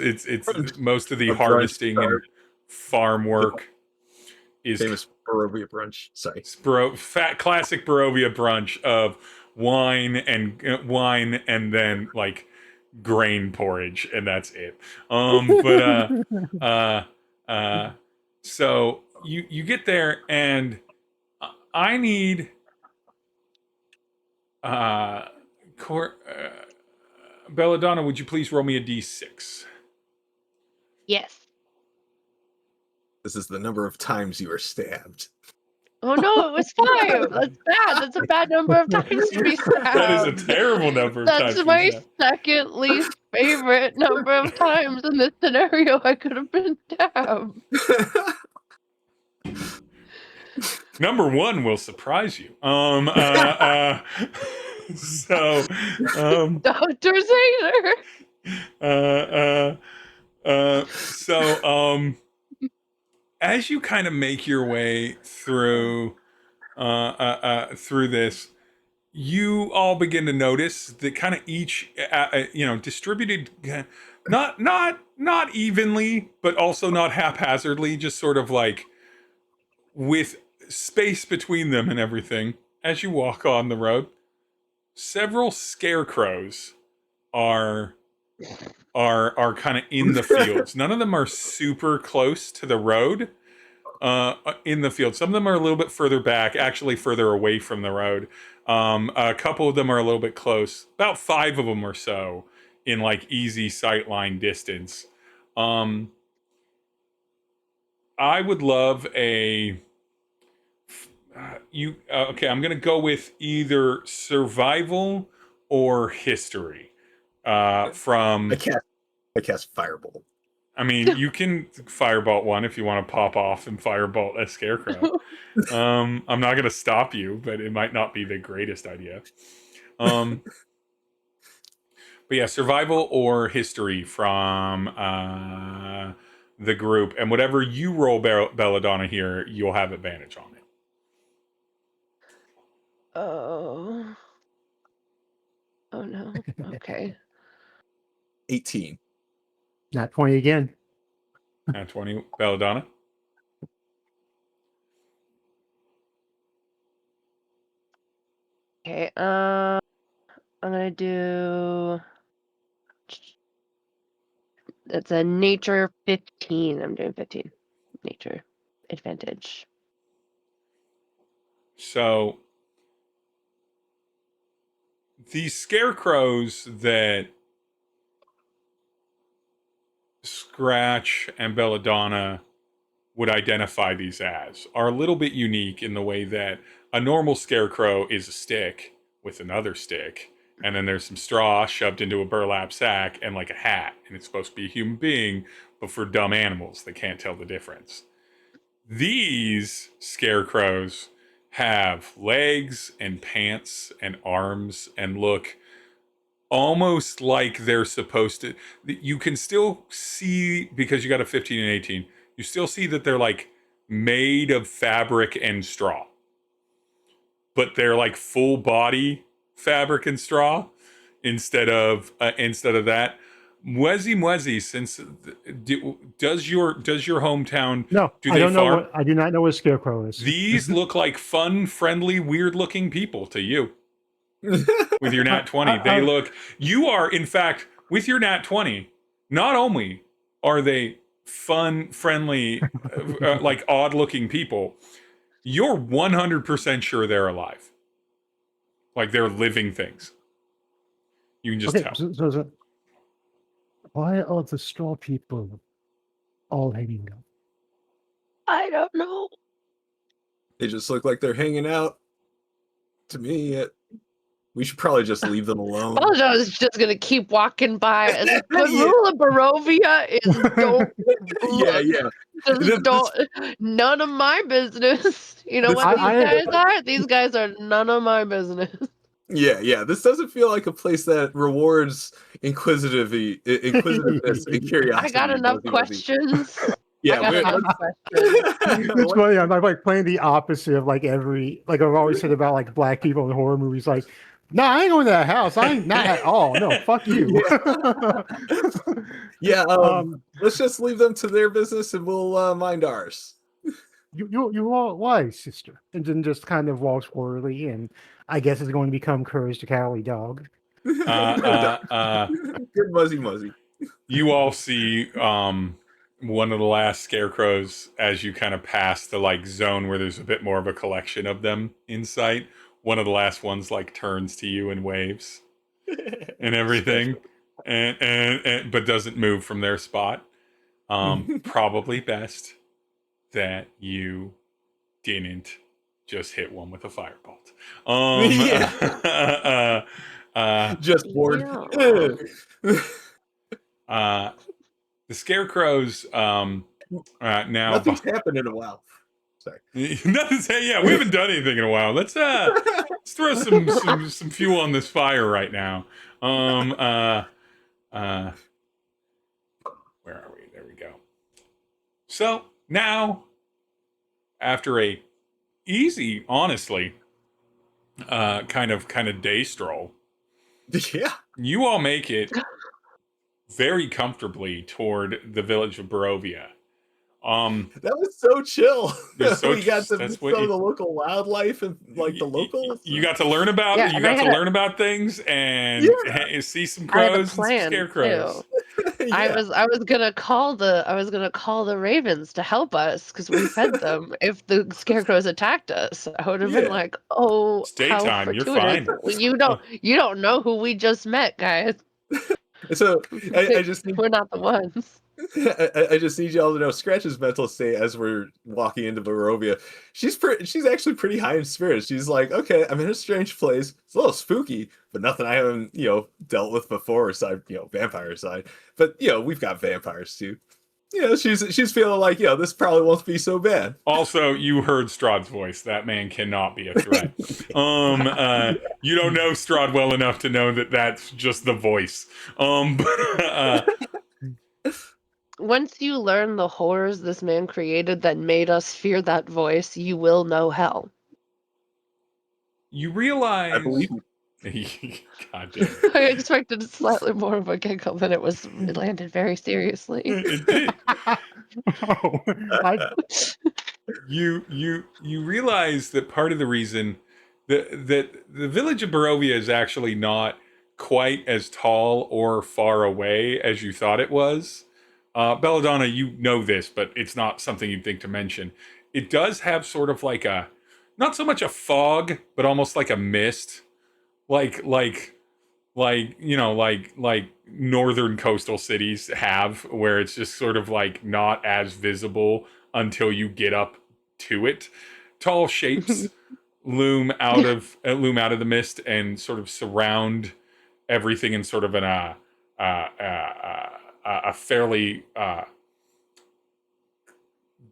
most of the harvesting and farm work is famous Barovia brunch. Sorry, classic Barovia brunch of wine and then like grain porridge, and that's it. So you get there, and I need Belladonna, would you please roll me a d6? Yes. this is the number of times you were stabbed. Oh no, it was 5. That's bad. That's a bad number of times to be stabbed. That is a terrible number of times. That's my second least favorite number of times in this scenario I could have been stabbed. Number 1 will surprise you. Dr. Zader. As you kind of make your way through this, you all begin to notice that kind of each distributed, not evenly, but also not haphazardly, just sort of like with space between them and everything. As you walk on the road, several scarecrows are kind of in the fields. None of them are super close to the road in the field. Some of them are a little bit further back, actually further away from the road. A couple of them are a little bit close, about 5 of them or so in like easy sightline distance. I would love okay, I'm gonna go with either survival or history from I cast Firebolt. I mean, you can firebolt one if you want to pop off and firebolt a scarecrow. I'm not going to stop you, but it might not be the greatest idea. But yeah, survival or history from the group, and whatever you roll, Belladonna here, you'll have advantage on it. Oh. Oh no. Okay. 18. Not 20 again. At 20, Belladonna. Okay. I'm gonna do. It's a nature 15. I'm doing 15. Nature advantage. So these scarecrows that Scratch and Belladonna would identify these as are a little bit unique in the way that a normal scarecrow is a stick with another stick, and then there's some straw shoved into a burlap sack and like a hat, and it's supposed to be a human being, but for dumb animals that can't tell the difference. These scarecrows have legs and pants and arms and look almost like they're supposed to. You can still see, because you got a 15 and 18, you still see that they're like made of fabric and straw, but they're like full body fabric and straw instead of that. Mwezi-Mwezi, since does your hometown? No, do I they don't know farm? I do not know what a scarecrow is. These look like fun, friendly, weird-looking people to you. With your nat 20, they look. You are, in fact, with your nat 20. Not only are they fun, friendly, like odd-looking people, you're 100% sure they're alive. Like they're living things. You can just tell. So why are the straw people all hanging out? I don't know. They just look like they're hanging out. To me, we should probably just leave them alone. Belladonna is just gonna keep walking by. The Yeah. rule of Barovia is don't look. Yeah. Just don't. None of my business. You know what these guys are? These guys are none of my business. Yeah. This doesn't feel like a place that rewards inquisitiveness and curiosity. I got enough questions. Yeah, I got enough questions. It's funny. I'm like playing the opposite of like I've always said about like black people in horror movies. Like, no, I ain't going to that house. I ain't not at all. No, fuck you. Yeah. Let's just leave them to their business and we'll mind ours. You all why, sister? And then just kind of walks forwardly, and I guess it's going to become Courage the Cowardly Dog. Good Mwezi-Mwezi. You all see one of the last scarecrows as you kind of pass the like zone where there's a bit more of a collection of them in sight. One of the last ones like turns to you and waves and everything, and but doesn't move from their spot. Probably best that you didn't just hit one with a firebolt. Just bored. The scarecrows now Nothing's happened in a while. Sorry. Nothing's. Yeah, we haven't done anything in a while. Let's throw some fuel on this fire right now. Where are we? There we go. So now, after a easy, honestly, kind of day stroll, Yeah, you all make it very comfortably toward the village of Barovia. that was so chill. So we got to meet some of the local wildlife and like the locals. You got to learn about learn about things and see some crows and some scarecrows. Yeah. I was gonna call the ravens to help us because we fed them. If the scarecrows attacked us, I would have been like, "Oh, it's daytime. You're fine. You don't know who we just met, guys." So I just we're not the ones. I just need y'all to know Scratch's mental state as we're walking into Barovia. She's actually pretty high in spirits. She's like, okay, I'm in a strange place. It's a little spooky, but nothing I haven't, dealt with before aside, vampire side. But we've got vampires too. she's feeling like, this probably won't be so bad. Also, you heard Strahd's voice. That man cannot be a threat. You don't know Strahd well enough to know that that's just the voice. Once you learn the horrors this man created that made us fear that voice, you will know hell. You realize. I believe God damn it. I expected slightly more of a giggle than it was. It landed very seriously. It did. Oh, You realize that part of the reason that the village of Barovia is actually not quite as tall or far away as you thought it was. Belladonna, you know this, but it's not something you'd think to mention. It does have sort of like a, not so much a fog, but almost like a mist, like northern coastal cities have, where it's just sort of like not as visible until you get up to it. Tall shapes loom out of the mist and sort of surround everything in sort of a fairly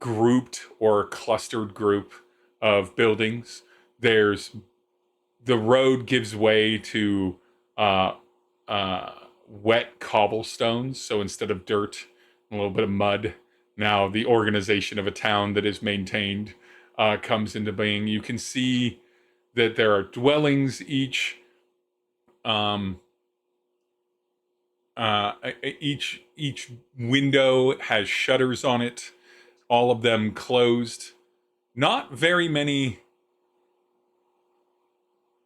grouped or clustered group of buildings. There's the road gives way to wet cobblestones. So instead of dirt, a little bit of mud. Now the organization of a town that is maintained comes into being. You can see that there are dwellings each window has shutters on it, all of them closed. Not very many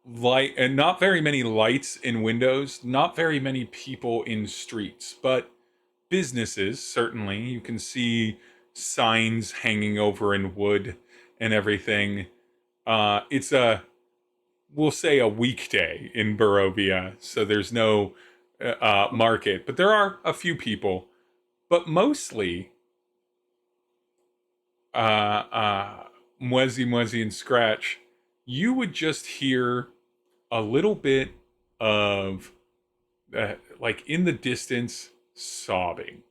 lights in windows, not very many people in streets, but businesses, certainly. You can see signs hanging over in wood and everything. We'll say a weekday in Barovia, so there's no market, but there are a few people, but mostly Mwezi-Mwezi and Scratch, you would just hear a little bit of like in the distance sobbing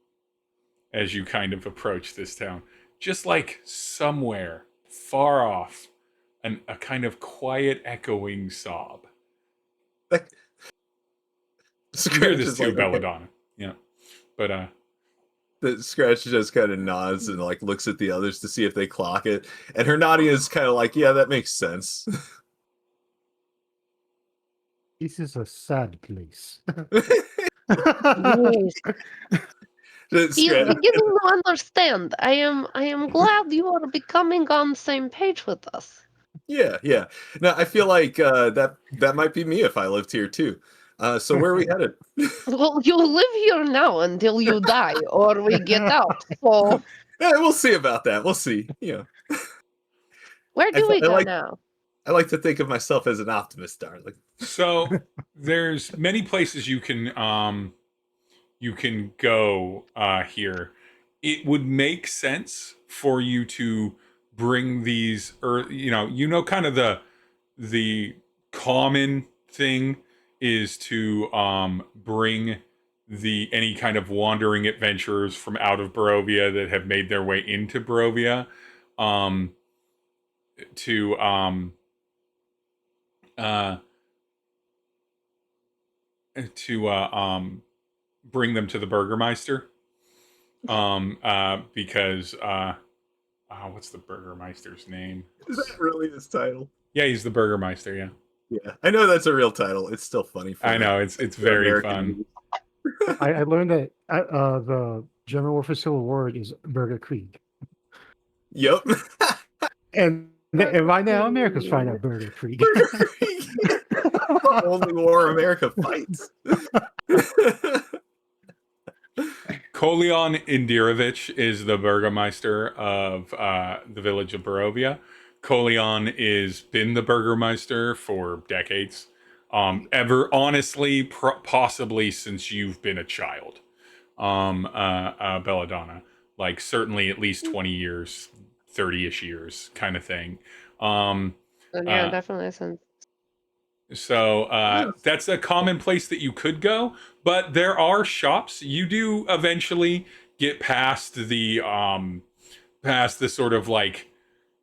as you kind of approach this town, just like somewhere far off, a kind of quiet echoing sob. You hear this too, Belladonna. Yeah, but the Scratch just kind of nods and like looks at the others to see if they clock it, and her nodding is kind of like, yeah, that makes sense. this is a sad place. He's beginning to understand. I am glad you are becoming on the same page with us. Yeah. Now I feel like that might be me if I lived here too. So where are we headed? Well, you'll live here now until you die, or we get out. So Yeah, we'll see about that. We'll see. where do we go now? I like to think of myself as an optimist, darling. So there's many places you can go here. It would make sense for you to bring these, kind of the common thing is to bring any kind of wandering adventurers from out of Barovia that have made their way into Barovia to bring them to the Burgermeister, because what's the Burgermeister's name? Is that really his title? Yeah, he's the Burgermeister. Yeah, I know that's a real title. It's still funny. I know it's very American fun. I learned that the German word for civil war is Burger Krieg. Yep. And right now, America's fighting at Burger Krieg. Burger Krieg. The only war America fights. Kolion Indirovich is the Burgermeister of the village of Barovia. Kolion has been the Burgermeister for decades. Honestly, possibly since you've been a child. Belladonna. Like, certainly at least 20 years, 30-ish years kind of thing. Yeah, definitely sense. So that's a common place that you could go, but there are shops. You do eventually get past the sort of like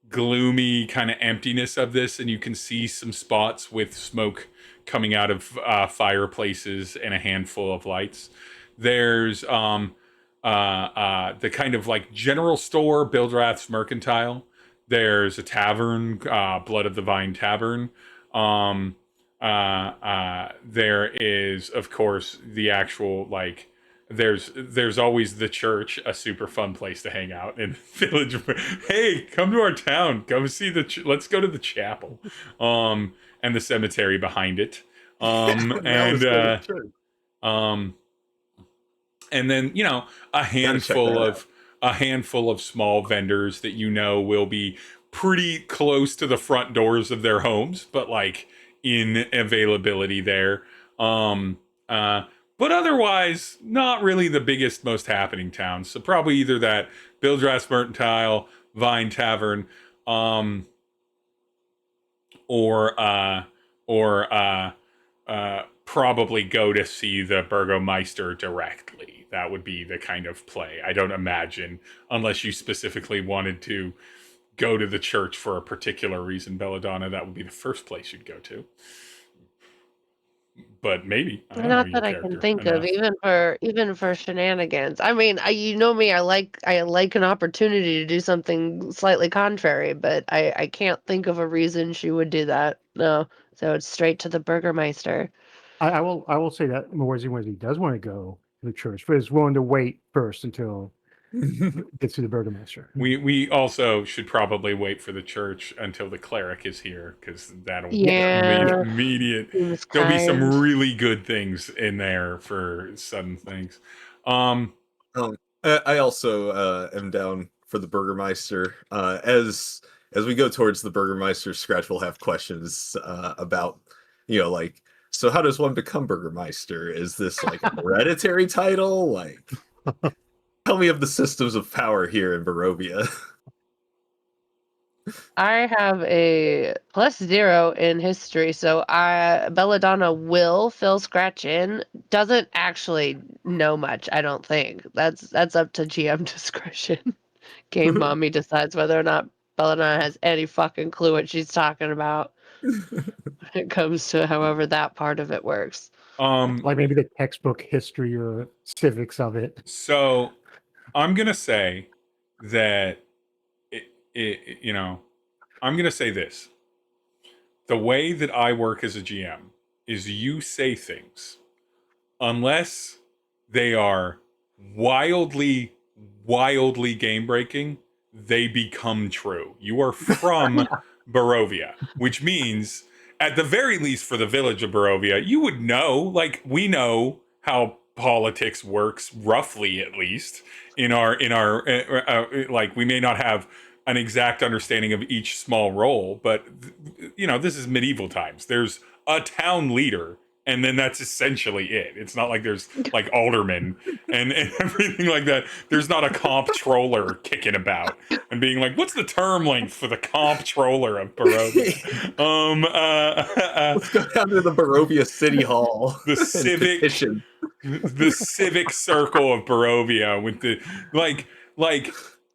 gloomy kind of emptiness of this, and you can see some spots with smoke coming out of fireplaces and a handful of lights. There's the kind of like general store, Bildrath's Mercantile. There's a tavern, Blood of the Vine Tavern. There is, of course, the actual like. There's always the church, a super fun place to hang out in Village. Hey, come to our town. Come see let's go to the chapel, and the cemetery behind it, and then a handful of small vendors that will be pretty close to the front doors of their homes, but like in availability there. But otherwise, not really the biggest, most happening town. So probably either that Bildrath's Mercantile, Vine Tavern, or probably go to see the Burgomeister directly. That would be the kind of play. I don't imagine, unless you specifically wanted to go to the church for a particular reason, Belladonna, that would be the first place you'd go to. But maybe Not that I can think of, even for shenanigans. I mean, you know me, I like an opportunity to do something slightly contrary, but I can't think of a reason she would do that. No, so it's straight to the Burgermeister. I will say that Mwezi does want to go to the church, but is willing to wait first until gets to the Burgermeister. We also should probably wait for the church until the cleric is here, because that'll immediate. There'll be some really good things in there for sudden things. I also am down for the Burgermeister. As we go towards the Burgermeister, Scratch will have questions about, like, so how does one become Burgermeister? Is this like a hereditary title? Like, tell me of the systems of power here in Barovia. I have a +0 in history, so Belladonna will fill Scratch in. Doesn't actually know much, I don't think. That's up to GM discretion. Game Mommy decides whether or not Belladonna has any fucking clue what she's talking about when it comes to however that part of it works. Like maybe the textbook history or civics of it. So I'm gonna say that I'm gonna say this. The way that I work as a GM is you say things unless they are wildly game breaking, they become true. You are from Barovia, which means at the very least for the Village of Barovia, you would know, like we know how politics works roughly, at least in our like we may not have an exact understanding of each small role, but this is medieval times. There's a town leader, and then that's essentially it. It's not like there's like aldermen and everything like that. There's not a comptroller kicking about and being like, what's the term length for the comptroller of Barovia? Let's go down to the Barovia City Hall. The civic circle of Barovia with the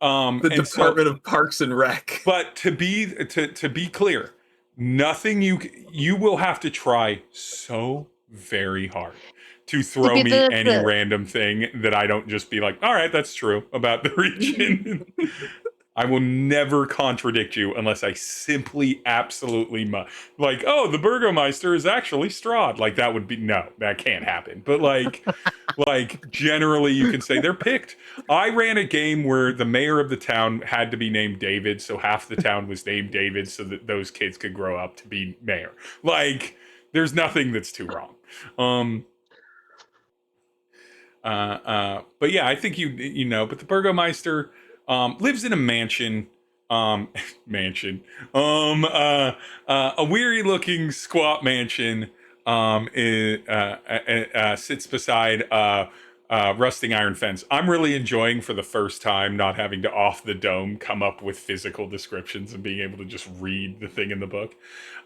the Department of Parks and Rec. But to be clear, nothing you will have to try so very hard to throw me any random thing that I don't just be like, all right, that's true about the region. I will never contradict you unless I simply absolutely must. Like, oh, the Burgomeister is actually Strahd. Like, that would be, no, that can't happen. But like generally you can say they're picked. I ran a game where the mayor of the town had to be named David, so half the town was named David so that those kids could grow up to be mayor. Like, there's nothing that's too wrong. But yeah, I think but the Burgomeister lives in a mansion, a weary looking squat mansion, sits beside rusting iron fence. I'm really enjoying for the first time not having to off the dome come up with physical descriptions and being able to just read the thing in the book.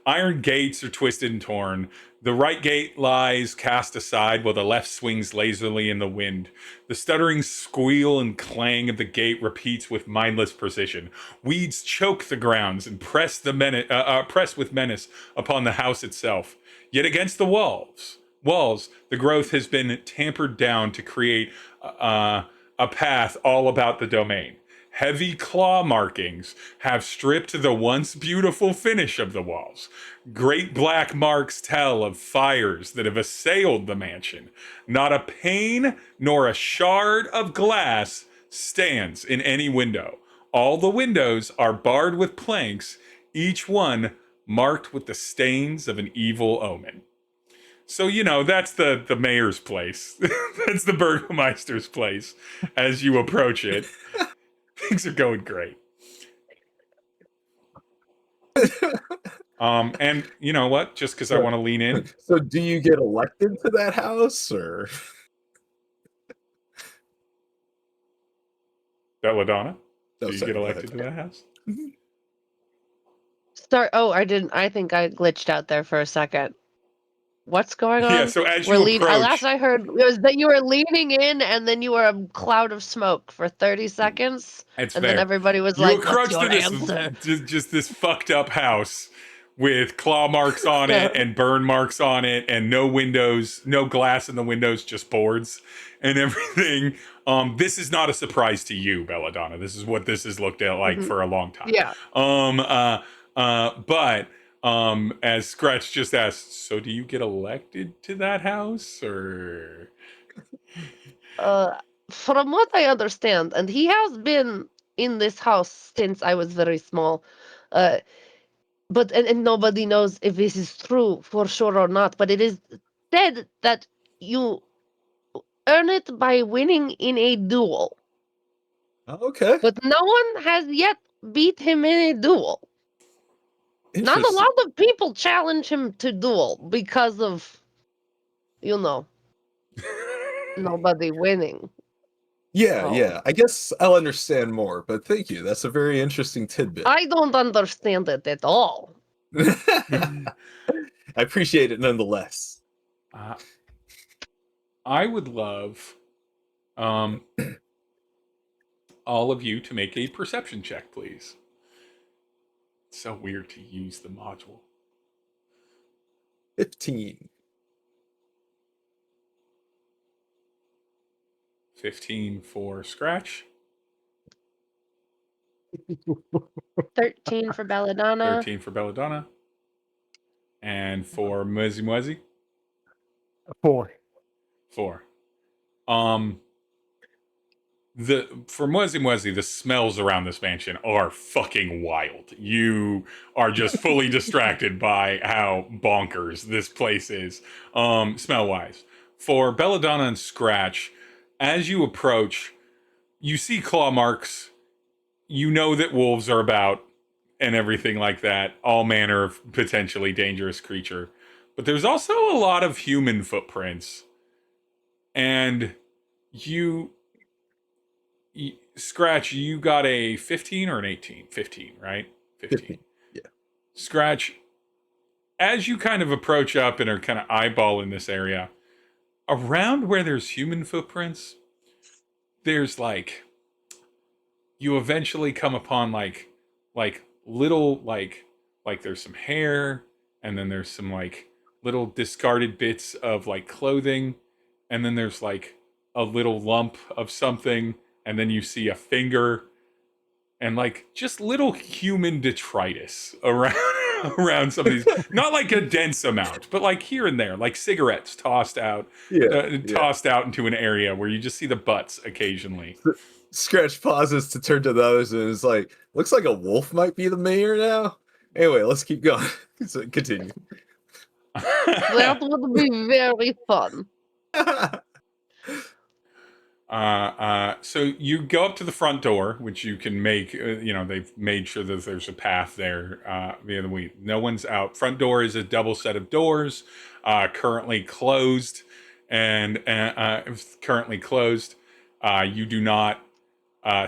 Iron gates are twisted and torn. The right gate lies cast aside while the left swings lazily in the wind. The stuttering squeal and clang of the gate repeats with mindless precision. Weeds choke the grounds and press with menace upon the house itself. Yet against the walls, the growth has been tampered down to create a path all about the domain. Heavy claw markings have stripped the once beautiful finish of the walls. Great black marks tell of fires that have assailed the mansion. Not a pane nor a shard of glass stands in any window. All the windows are barred with planks, each one marked with the stains of an evil omen. So, that's the mayor's place. That's the burgomeister's place as you approach it. Things are going great. And you know what? Just because I want to lean in. So do you get elected to that house, or? Belladonna? No, Do you sorry, get go elected ahead. to that house? Start. Oh, I didn't. I think I glitched out there for a second. What's going on? Yeah, so as you approach... Last I heard was that you were leaning in, and then you were a cloud of smoke for 30 seconds. It's and fair. then everybody was you like, approach "What's your to answer?" just this fucked up house with claw marks on it and burn marks on it, and no windows, no glass in the windows, just boards and everything. This is not a surprise to you, Belladonna. This is what this has looked at like for a long time. Yeah. But as Scratch just asked, so do you get elected to that house, or? From what I understand, and he has been in this house since I was very small, but and nobody knows if this is true for sure or not, but it is said that you earn it by winning in a duel. Okay. But no one has yet beat him in a duel. Not a lot of people challenge him to duel because of, nobody winning. Yeah. I guess I'll understand more, but thank you. That's a very interesting tidbit. I don't understand it at all. I appreciate it nonetheless. I would love all of you to make a perception check, please. It's so weird to use the module. 15. 15 for Scratch. 13 for Belladonna. 13 for Belladonna. And for Mwezi-Mwezi? 4. 4. For Mwezi-Mwezi, the smells around this mansion are fucking wild. You are just fully distracted by how bonkers this place is, smell-wise. For Belladonna and Scratch, as you approach, you see claw marks. You know that wolves are about and everything like that. All manner of potentially dangerous creature. But there's also a lot of human footprints. And Scratch, you got a 15 or an 18? 15, right? 15. Yeah. Scratch, as you kind of approach up and are kind of eyeballing this area, around where there's human footprints, there's you eventually come upon little there's some hair, and then there's some little discarded bits of clothing, and then there's a little lump of something, and then you see a finger, and just little human detritus around some of these. Not a dense amount, but here and there, cigarettes tossed out into an area where you just see the butts occasionally. Scratch pauses to turn to the others and is like, looks like a wolf might be the mayor now. Anyway, let's keep going. So continue. That would be very fun. So you go up to the front door, which you can make, they've made sure that there's a path there via the weed. No one's out. Front door is a double set of doors, currently closed. and it's currently closed. You do not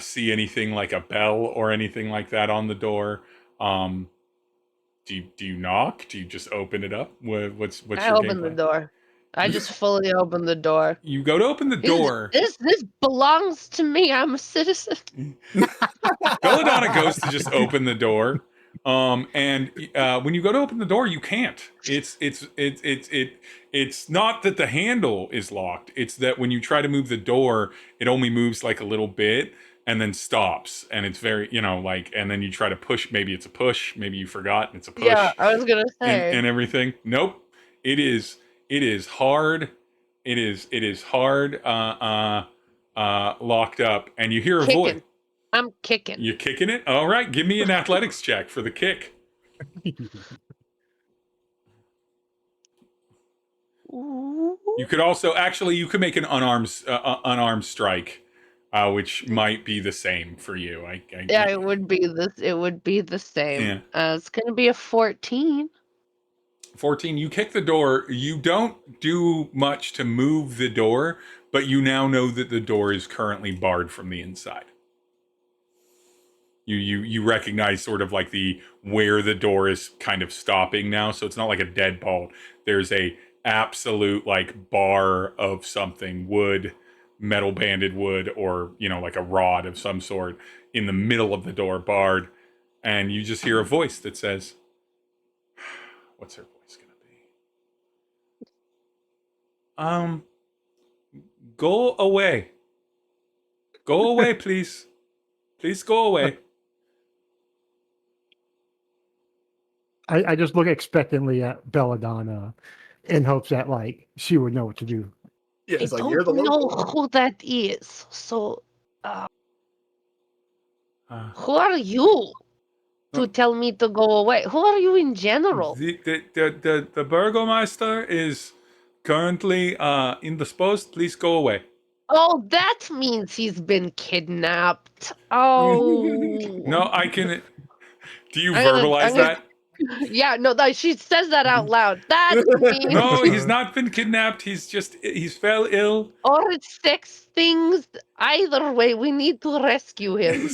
see anything like a bell or anything like that on the door. Do you knock? Do you just open it up? What's I your open game the plan? door. I just fully open the door. You go to open the door. This belongs to me. I'm a citizen. Belladonna goes to just open the door, and when you go to open the door, you can't. It's not that the handle is locked. It's that when you try to move the door, it only moves like a little bit and then stops. And it's very, like, and then you try to push. Maybe it's a push. Maybe you forgot. And it's a push. Yeah, I was gonna say. And everything. Nope. It is hard. It is hard. Locked up, and you hear a voice. I'm kicking. You kicking it? All right, give me an athletics check for the kick. You could also you could make an unarmed strike, which might be the same for you. Yeah, it would be this. It would be the same. Yeah. It's gonna be a 14. 14. You kick the door. You don't do much to move the door, but you now know that the door is currently barred from the inside. You recognize sort of like where the door is kind of stopping now, so it's not like a deadbolt. There's a absolute like bar of something, wood, metal banded wood, or like a rod of some sort in the middle of the door, barred, and you just hear a voice that says, "What's her voice gonna be? Go away. Go away, please. Please go away." I just look expectantly at Belladonna in hopes that like she would know what to do. Yeah, I it's like don't you're the know local. who that is. So, who are you to tell me to go away? Who are you in general? The Burgomeister is currently indisposed. Please go away. Oh, that means he's been kidnapped. Oh. No, I can. Do you I'm gonna- verbalize I'm gonna- that? Yeah, no, she says that out loud. That means No, he's not been kidnapped. He's fell ill. or it's sex things. Either way, we need to rescue him.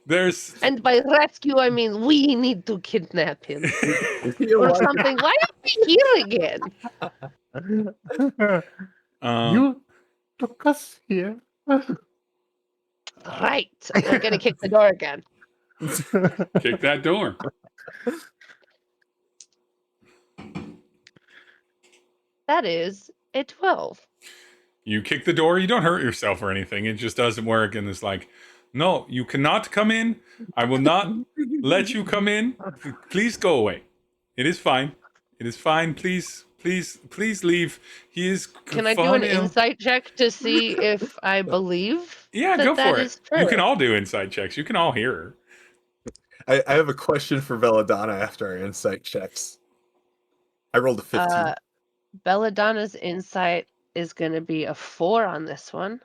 There's And by rescue, I mean we need to kidnap him Is he or alive? something. Why are we here again? You took us here. Right. I'm gonna kick the door again. kick that door. That is a 12. You kick the door. You don't hurt yourself or anything. It just doesn't work. And it's like, no, you cannot come in. I will not let you come in. Please go away. It is fine. It is fine. Please leave. He is. Can I do an insight check to see if I believe? Yeah, that go that for is it. You true? can all do insight checks. You can all hear her. I have a question for Belladonna after our insight checks. I rolled a 15. Belladonna's insight is going to be a 4 on this one.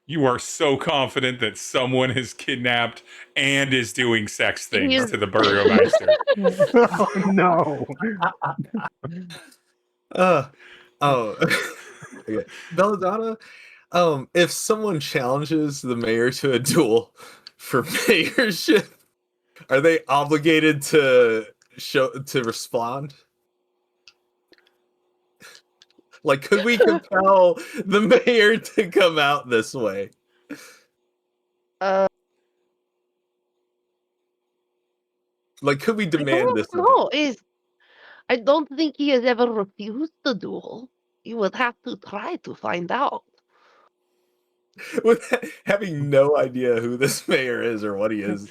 You are so confident that someone is kidnapped and is doing sex things to the Burgomeister. Oh no. Okay. Belladonna, if someone challenges the mayor to a duel for mayorship, are they obligated to respond? Like, could we compel the mayor to come out this way? Like, could we demand this? No, I don't think he has ever refused the duel. You would have to try to find out. With having no idea who this mayor is or what he is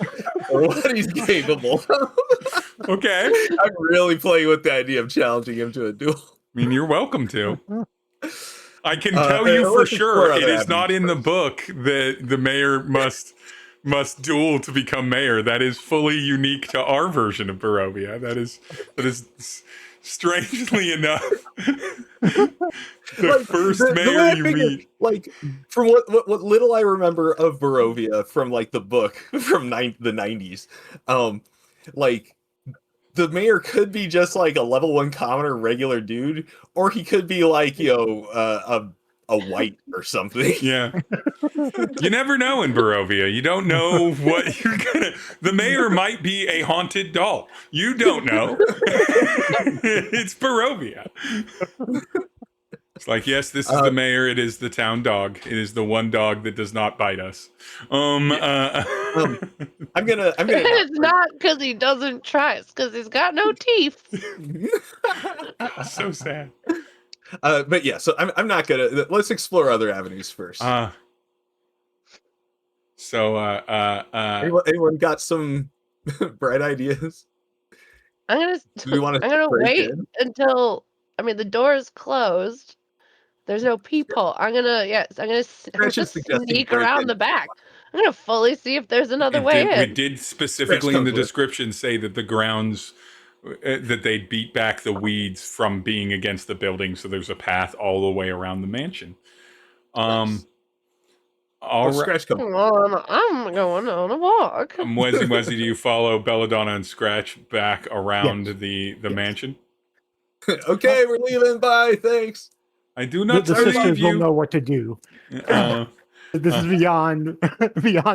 or what he's capable of. Okay. I'm really playing with the idea of challenging him to a duel. I mean, you're welcome to. I can tell you for sure it is not in the book that the mayor must duel to become mayor. That is fully unique to our version of Barovia. That is strangely enough the first mayor you meet. Like, from what little I remember of Barovia from like the book from the 90s, like the mayor could be just like a level 1 commoner regular dude, or he could be like, a white or something. Yeah. You never know in Barovia. You don't know what you're gonna. The mayor might be a haunted doll. You don't know. It's Barovia. It's like, yes, this is the mayor. It is the town dog. It is the one dog that does not bite us. I'm gonna. It's not because he doesn't try. It's because he's got no teeth. So sad. But yeah, so I'm not gonna. Let's explore other avenues first. Anyone got some bright ideas? I'm gonna wait until the door is closed. There's no peephole. I'm gonna sneak around the back. I'm gonna fully see if there's another way in. We did specifically in the description say that the grounds that they beat back the weeds from being against the building, so there's a path all the way around the mansion. Nice. All right. I'm going on a walk. Mwezi-Mwezi, do you follow Belladonna and Scratch back around the mansion? Okay, we're leaving. Bye. Thanks. I do not The believe sisters you. will know what to do. This is beyond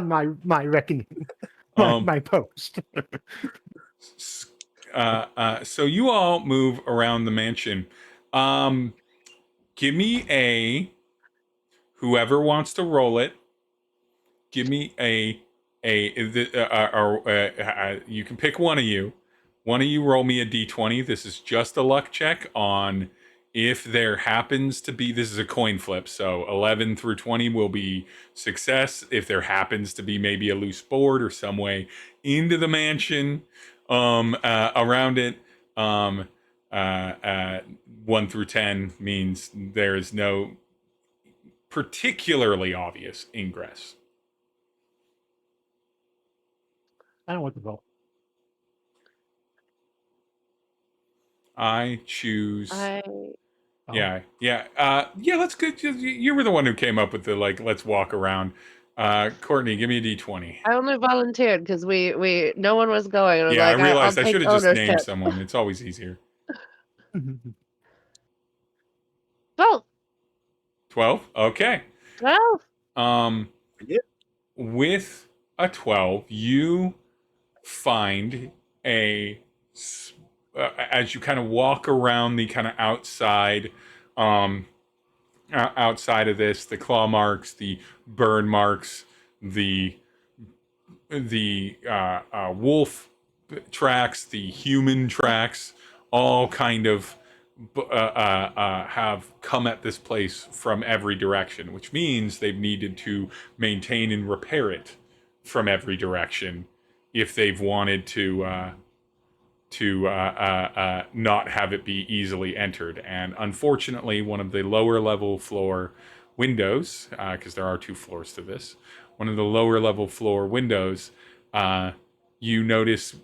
my reckoning, my post. So you all move around the mansion. Give me whoever wants to roll it. Give me you can pick one of you. One of you roll me a d20. This is just a luck check on if there happens to be, this is a coin flip, so 11 through 20 will be success. If there happens to be maybe a loose board or some way into the mansion around it, 1 through 10 means there is no particularly obvious ingress. I don't want to vote. I choose. Yeah. Let's go. You were the one who came up with the let's walk around. Courtney, give me a d20. I only volunteered because no one was going. I realized I should have just named someone. It's always easier. 12. 12. Okay. 12. Yeah. With a 12, you find as you kind of walk around the kind of outside of this, the claw marks, the burn marks, the wolf tracks, the human tracks, all kind of have come at this place from every direction, which means they've needed to maintain and repair it from every direction if they've wanted to not have it be easily entered. And unfortunately, one of the lower level floor windows, because there are 2 floors to this, one of the lower level floor windows, you notice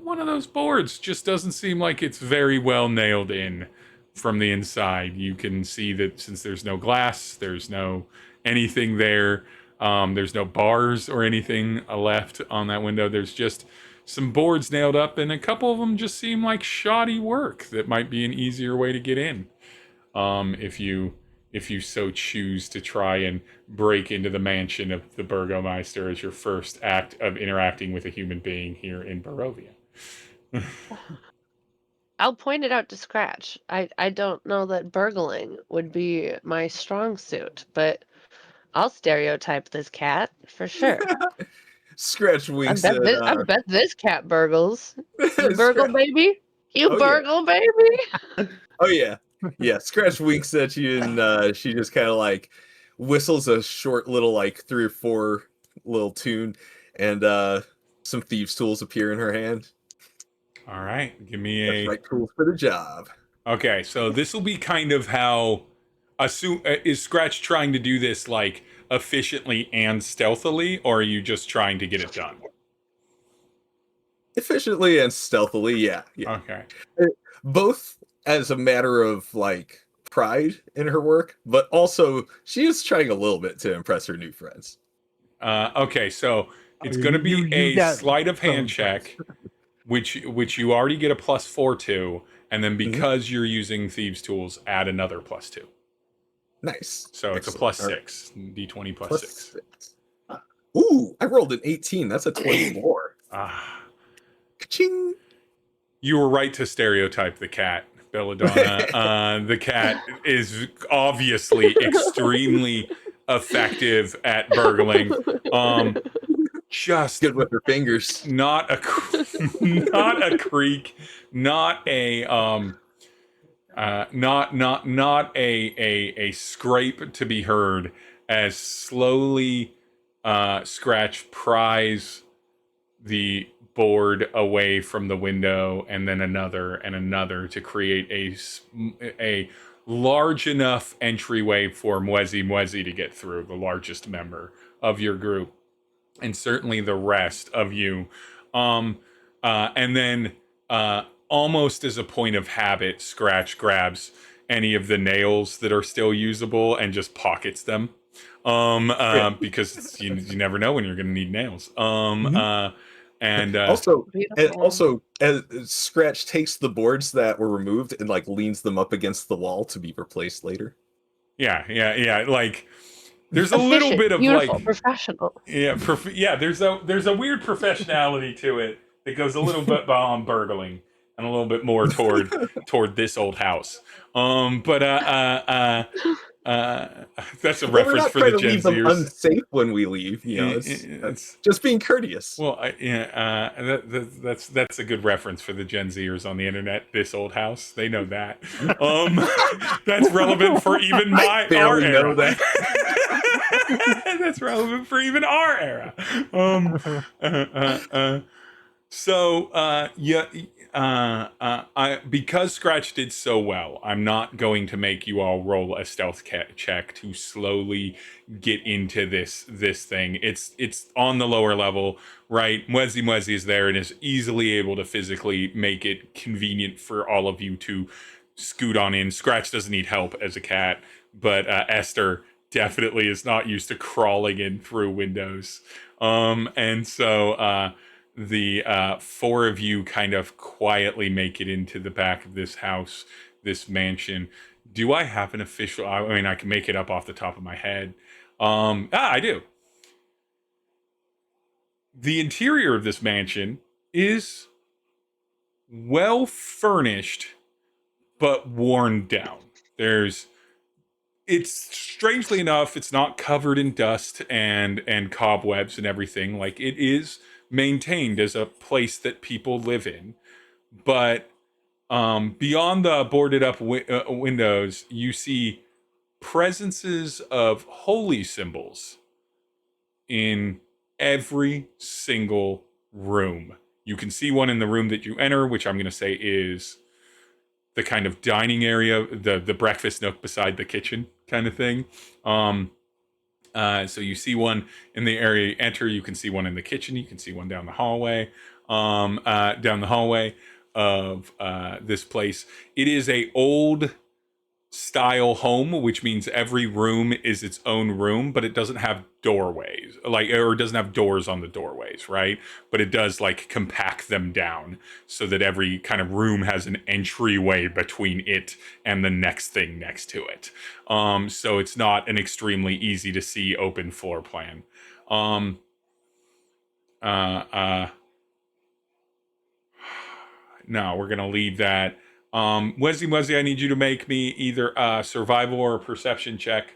one of those boards just doesn't seem like it's very well nailed in from the inside. You can see that since there's no glass, there's no anything there, there's no bars or anything left on that window. There's just some boards nailed up, and a couple of them just seem like shoddy work that might be an easier way to get in, if you so choose to try and break into the mansion of the Burgomeister as your first act of interacting with a human being here in Barovia. I'll point it out to Scratch. I don't know that burgling would be my strong suit, but I'll stereotype this cat for sure. Scratch winks. I bet this cat burgles. You burgle, baby? You burgle, baby? Oh, yeah. Yeah, Scratch winks at you, and she just kind of whistles a short little 3 or 4 little tune, and some thieves' tools appear in her hand. All right, give me That's right tools for the job. Okay, so this will be kind of how. Is Scratch trying to do this efficiently and stealthily, or are you just trying to get it done? Efficiently and stealthily, yeah. Okay. Both as a matter of pride in her work, but also she is trying a little bit to impress her new friends. Okay, so it's going to be a sleight of hand check. which you already get a +4 to, and then Mm-hmm. because you're using thieves tools, add another +2. Nice. So it's Excellent. a +6, d20 Plus +6. 6. Ooh, I rolled an 18. That's a 24. Ah, Ka-ching. you were right to stereotype the cat, Belladonna. The cat is obviously extremely effective at burgling. Just Good with her fingers. not a not a creak, not a not a scrape to be heard as slowly Scratch pries the board away from the window, and then another and another to create a large enough entryway for Mwezi-Mwezi to get through, the largest member of your group, and certainly the rest of you. And then almost as a point of habit, Scratch grabs any of the nails that are still usable and just pockets them. Because you never know when you're going to need nails. And Also, Beautiful. as Scratch takes the boards that were removed and like leans them up against the wall to be replaced later. yeah. Like there's a little Efficient, bit of beautiful, like, professional. there's a weird professionality to it that goes a little bit beyond burgling and a little bit more toward this old house. That's a Well, we're reference not for trying the to Gen leave them Zers. unsafe when we leave. You know, it's just being courteous. Well, that's a good reference for the Gen Zers on the internet. This old house, they know that. That's relevant for even our barely know era. that. That's relevant for even our era. Because Scratch did so well, I'm not going to make you all roll a stealth check to slowly get into this thing. It's on the lower level, right? Mwezi-Mwezi is there and is easily able to physically make it convenient for all of you to scoot on in. Scratch doesn't need help as a cat, but Esther definitely is not used to crawling in through windows. And so the four of you kind of quietly make it into the back of this house, this mansion. Do I have an official? I mean, I can make it up off the top of my head. I do. The interior of this mansion is well furnished, but worn down. It's strangely enough, it's not covered in dust and cobwebs and everything. Like, it is maintained as a place that people live in, but beyond the boarded up windows, you see presences of holy symbols in every single room. You can see one in the room that you enter, which I'm going to say is the kind of dining area, the breakfast nook beside the kitchen kind of thing. So you see one in the area you enter. You can see one in the kitchen. You can see one down the hallway. Down the hallway of this place. It is a old style home, which means every room is its own room, but it doesn't have doorways, or it doesn't have doors on the doorways, right? But it does like compact them down so that every kind of room has an entryway between it and the next thing next to it. So it's not an extremely easy to see open floor plan. No, we're gonna leave that. Mwezi-Mwezi, I need you to make me either a survival or a perception check.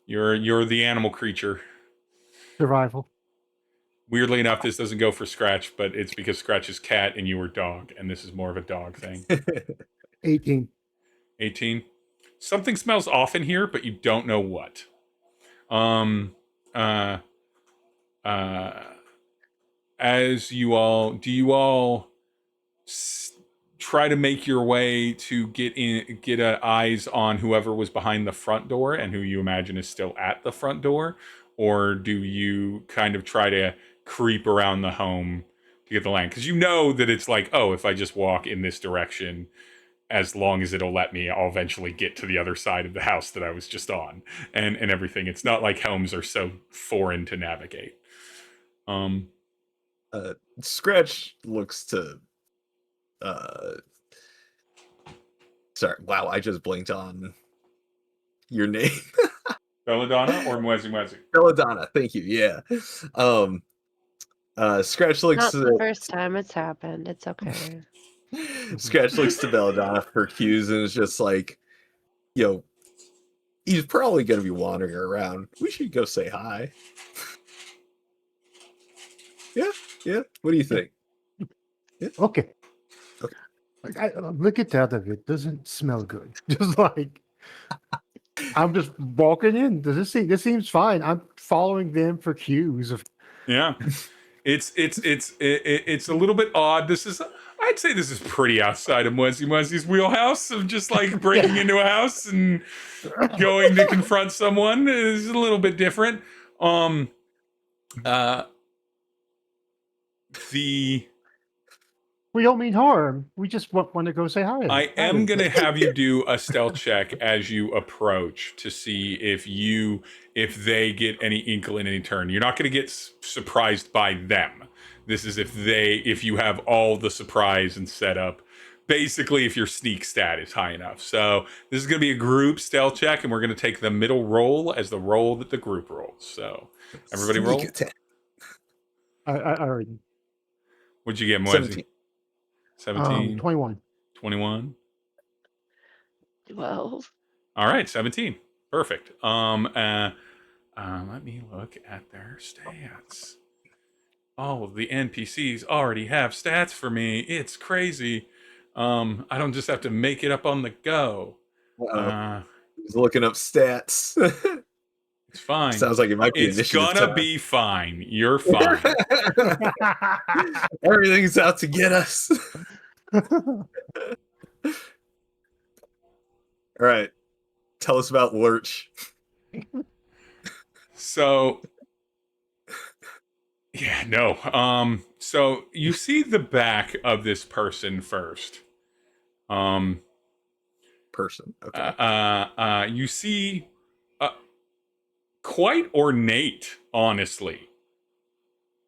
You're the animal creature. Survival. Weirdly enough, this doesn't go for Scratch, but it's because Scratch is cat and you were dog, and this is more of a dog thing. 18. 18. Something smells off in here, but you don't know what. As you all, do you all try to make your way to get eyes on whoever was behind the front door and who you imagine is still at the front door, or do you kind of try to creep around the home to get the land? Because you know that it's like, oh, if I just walk in this direction, as long as it'll let me, I'll eventually get to the other side of the house that I was just on, and everything. It's not like homes are so foreign to navigate. Scratch looks to sorry, wow, I just blinked on your name. Belladonna or Mwezi-Mwezi? Belladonna, thank you. Yeah. Scratch looks Not the first time it's happened. It's okay. Scratch looks to Belladonna for cues and is just like, he's probably gonna be wandering around. We should go say hi. Yeah. What do you think? Yeah. Okay. Like, look at that of it. Doesn't smell good. Just like I'm just walking in. This seems fine. I'm following them for cues of. Yeah, it's a little bit odd. I'd say this is pretty outside of Mwezi-Mwezi's wheelhouse of just like breaking into a house and going to confront someone is a little bit different. We don't mean harm. We just want to go say hi. I am going to have you do a stealth check as you approach to see if they get any inkle in any turn. You're not going to get surprised by them. This is if you have all the surprise and setup. Basically, if your sneak stat is high enough. So this is going to be a group stealth check, and we're going to take the middle roll as the roll that the group rolls. So everybody roll. I already. What'd you get, Mwezi? 17. 21. 21. 12. All right, 17. Perfect. Let me look at their stats. Oh, the NPCs already have stats for me. It's crazy. I don't just have to make it up on the go. He's looking up stats. It's fine. Sounds like it might be. It's gonna be fine. You're fine. Everything's out to get us. All right. Tell us about Lurch. So, yeah, no. So you see the back of this person first. Person. Okay. You see quite ornate, honestly.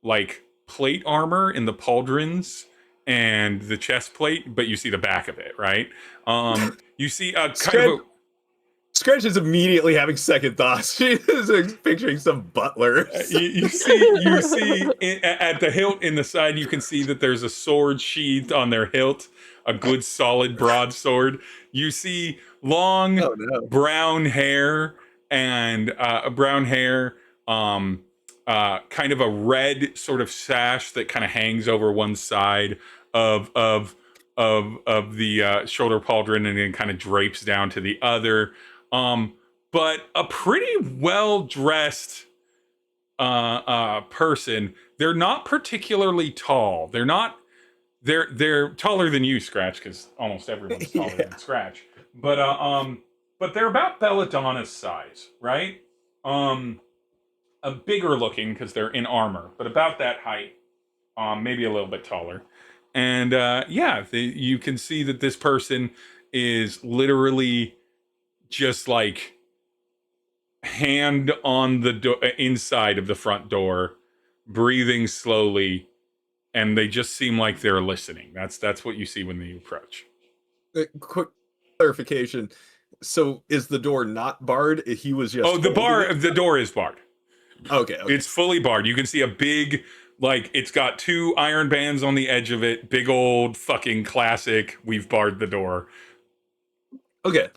Like plate armor in the pauldrons and the chest plate, but you see the back of it, right? You see a kind of Scratch is immediately having second thoughts. She is picturing some butler. You see at the hilt in the side, you can see that there's a sword sheathed on their hilt, a good solid broadsword. You see long brown hair and kind of a red sort of sash that kind of hangs over one side of the shoulder pauldron and then kind of drapes down to the other. But a pretty well-dressed person. They're not particularly tall. They're taller than you, Scratch, because almost everyone's taller than Scratch. But they're about Belladonna's size, right? A bigger looking because they're in armor, but about that height, maybe a little bit taller. And you can see that this person is literally just like hand on the inside of the front door, breathing slowly, and they just seem like they're listening. That's what you see when they approach. Quick clarification. So is the door not barred? He was just the door is barred. Okay. It's fully barred. You can see a big, like, it's got 2 iron bands on the edge of it. Big old fucking classic. We've barred the door. Okay.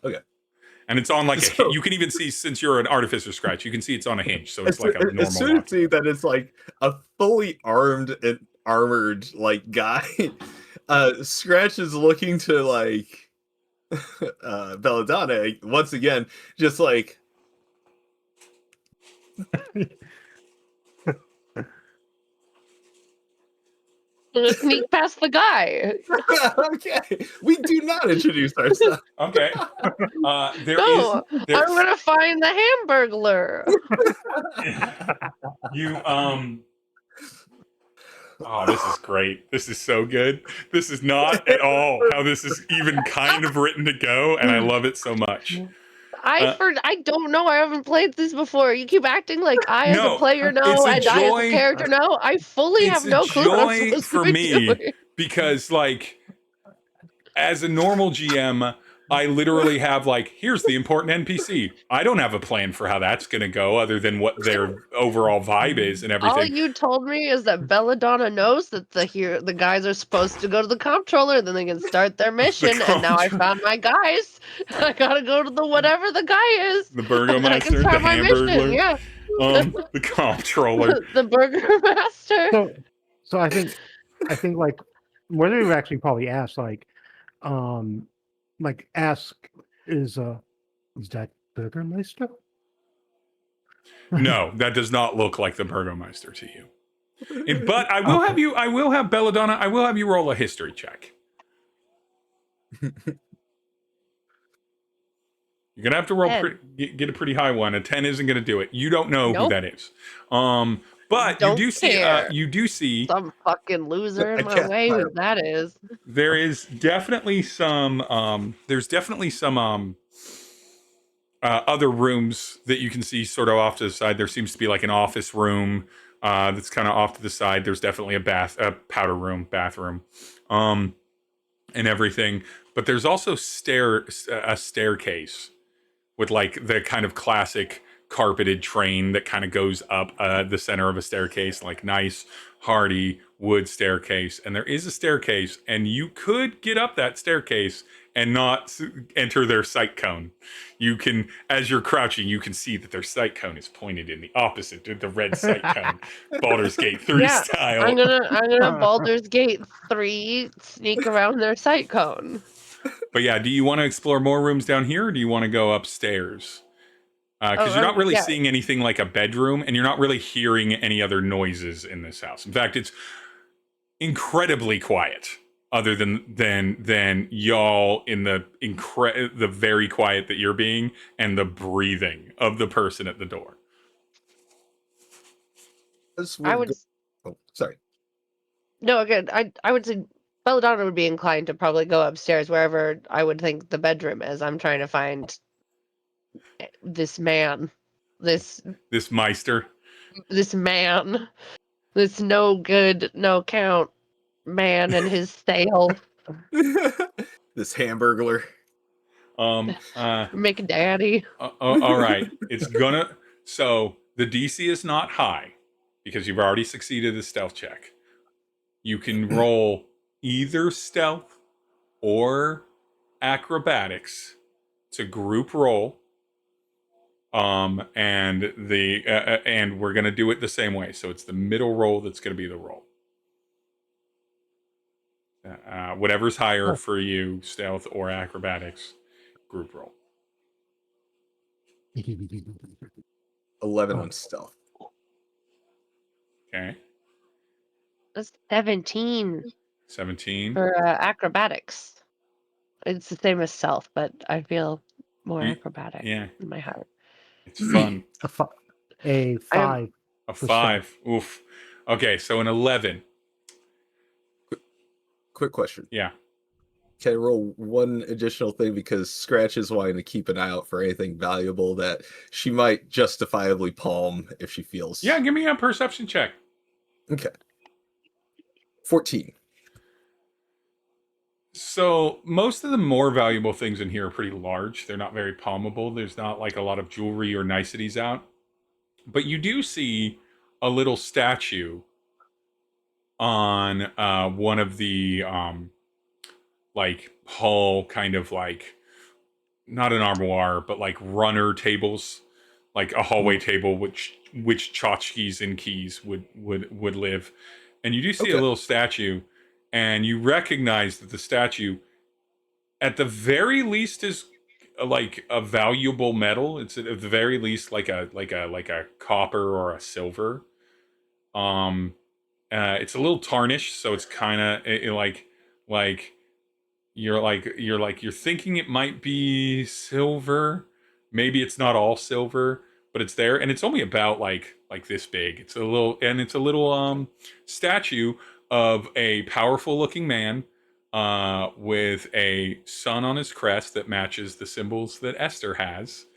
And it's on like you can even see, since you're an artificer, Scratch, you can see it's on a hinge, so it's like a normal. As soon as see that it's like a fully armed and armored like guy, Scratch is looking to like Belladonna once again, just like Sneak past the guy. okay, we do not introduce ourselves. Okay. I'm gonna find the Hamburglar. Oh, this is great. This is so good. This is not at all how this is even kind of written to go, and I love it so much. I don't know. I haven't played this before. You keep acting like I, as a No, player, know, it's a and I, as a joy. character, know. I fully It's have a no clue what I'm joy supposed for to be me doing. because, like, as a normal GM, I literally have, like, here's the important NPC. I don't have a plan for how that's going to go other than what their overall vibe is and All everything. you told me is that Belladonna knows that the guys are supposed to go to the comptroller, then they can start their mission. And now I found my guys. I gotta go to the whatever the guy is. The And then I can Burgomaster, the start my mission. Hamburglar, Yeah, the Comptroller. the Burger Master. So I think like whether we actually probably ask ask is that Burgermeister? No, that does not look like the Burgomaster to you. But I will have Belladonna, I will have you roll a history check. You're gonna have to roll get a pretty high one. A 10 isn't gonna do it. You don't know who that is. But Don't you do see some fucking loser in my way who that is. There is definitely some other rooms that you can see sort of off to the side. There seems to be like an office room that's kind of off to the side. There's definitely a powder room, bathroom, and everything. But there's also a staircase with like the kind of classic carpeted train that kind of goes up the center of a staircase, like nice, hardy wood staircase. And there is a staircase, and you could get up that staircase and not enter their sight cone. You can, as you're crouching, you can see that their sight cone is pointed in the opposite, the red sight cone, Baldur's Gate 3 style. I'm gonna Baldur's Gate 3 sneak around their sight cone. But yeah, do you want to explore more rooms down here, or do you want to go upstairs? Because you're not really seeing anything like a bedroom, and you're not really hearing any other noises in this house. In fact, it's incredibly quiet, other than y'all in the very quiet that you're being, and the breathing of the person at the door. Sorry. No, again, I would say Belladonna would be inclined to probably go upstairs wherever I would think the bedroom is. I'm trying to find this man, this Meister, this man, this no good, no count man and his sale. This hamburglar. McDaddy. All right. So the DC is not high because you've already succeeded the stealth check. You can roll either stealth or acrobatics. It's a group roll. And we're gonna do it the same way. So it's the middle roll that's gonna be the roll. Whatever's higher for you, stealth or acrobatics, group roll. 11 on stealth. Okay. That's 17. 17 for acrobatics. It's the same as stealth, but I feel more acrobatic in my heart. It's fun. A 5. A 5. Oof. Okay, so an 11. Quick question. Yeah. Can I roll one additional thing, because Scratch is wanting to keep an eye out for anything valuable that she might justifiably palm if she feels. Yeah, give me a perception check. Okay. 14. So most of the more valuable things in here are pretty large. They're not very palmable. There's not like a lot of jewelry or niceties out. But you do see a little statue on one of the like hall kind of like, not an armoire, but like runner tables, like a hallway table which tchotchkes and keys would live. And you do see a little statue, and you recognize that the statue at the very least is like a valuable metal. It's at the very least like a copper or a silver. It's a little tarnished, so it's kind of you're thinking it might be silver. Maybe it's not all silver, but it's there, and it's only about like this big. It's a little statue of a powerful looking man with a sun on his crest that matches the symbols that Esther has.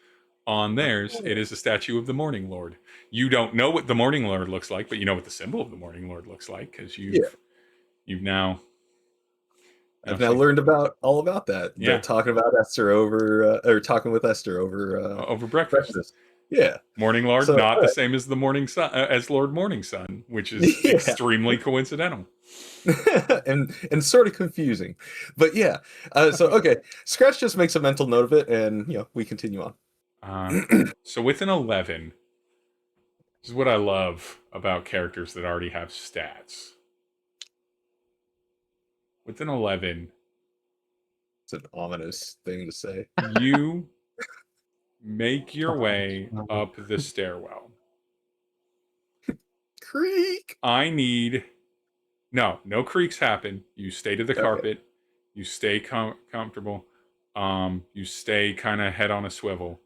on theirs, it is a statue of the Morning Lord. You don't know what the Morning Lord looks like, but you know what the symbol of the Morning Lord looks like because you've now. I've now learned all about that. Yeah. Talking about Esther or talking with Esther over breakfast. Yeah. Morning Lord, So, not the same as the Morning Sun, as Lord Morning Sun, which is extremely coincidental. and sort of confusing. But yeah. So okay. Scratch just makes a mental note of it, and we continue on. So with an 11, this is what I love about characters that already have stats. With an 11, it's an ominous thing to say. You make your way up the stairwell. Creak. I need no creaks happen. You stay to the carpet. You stay comfortable. You stay kind of head on a swivel.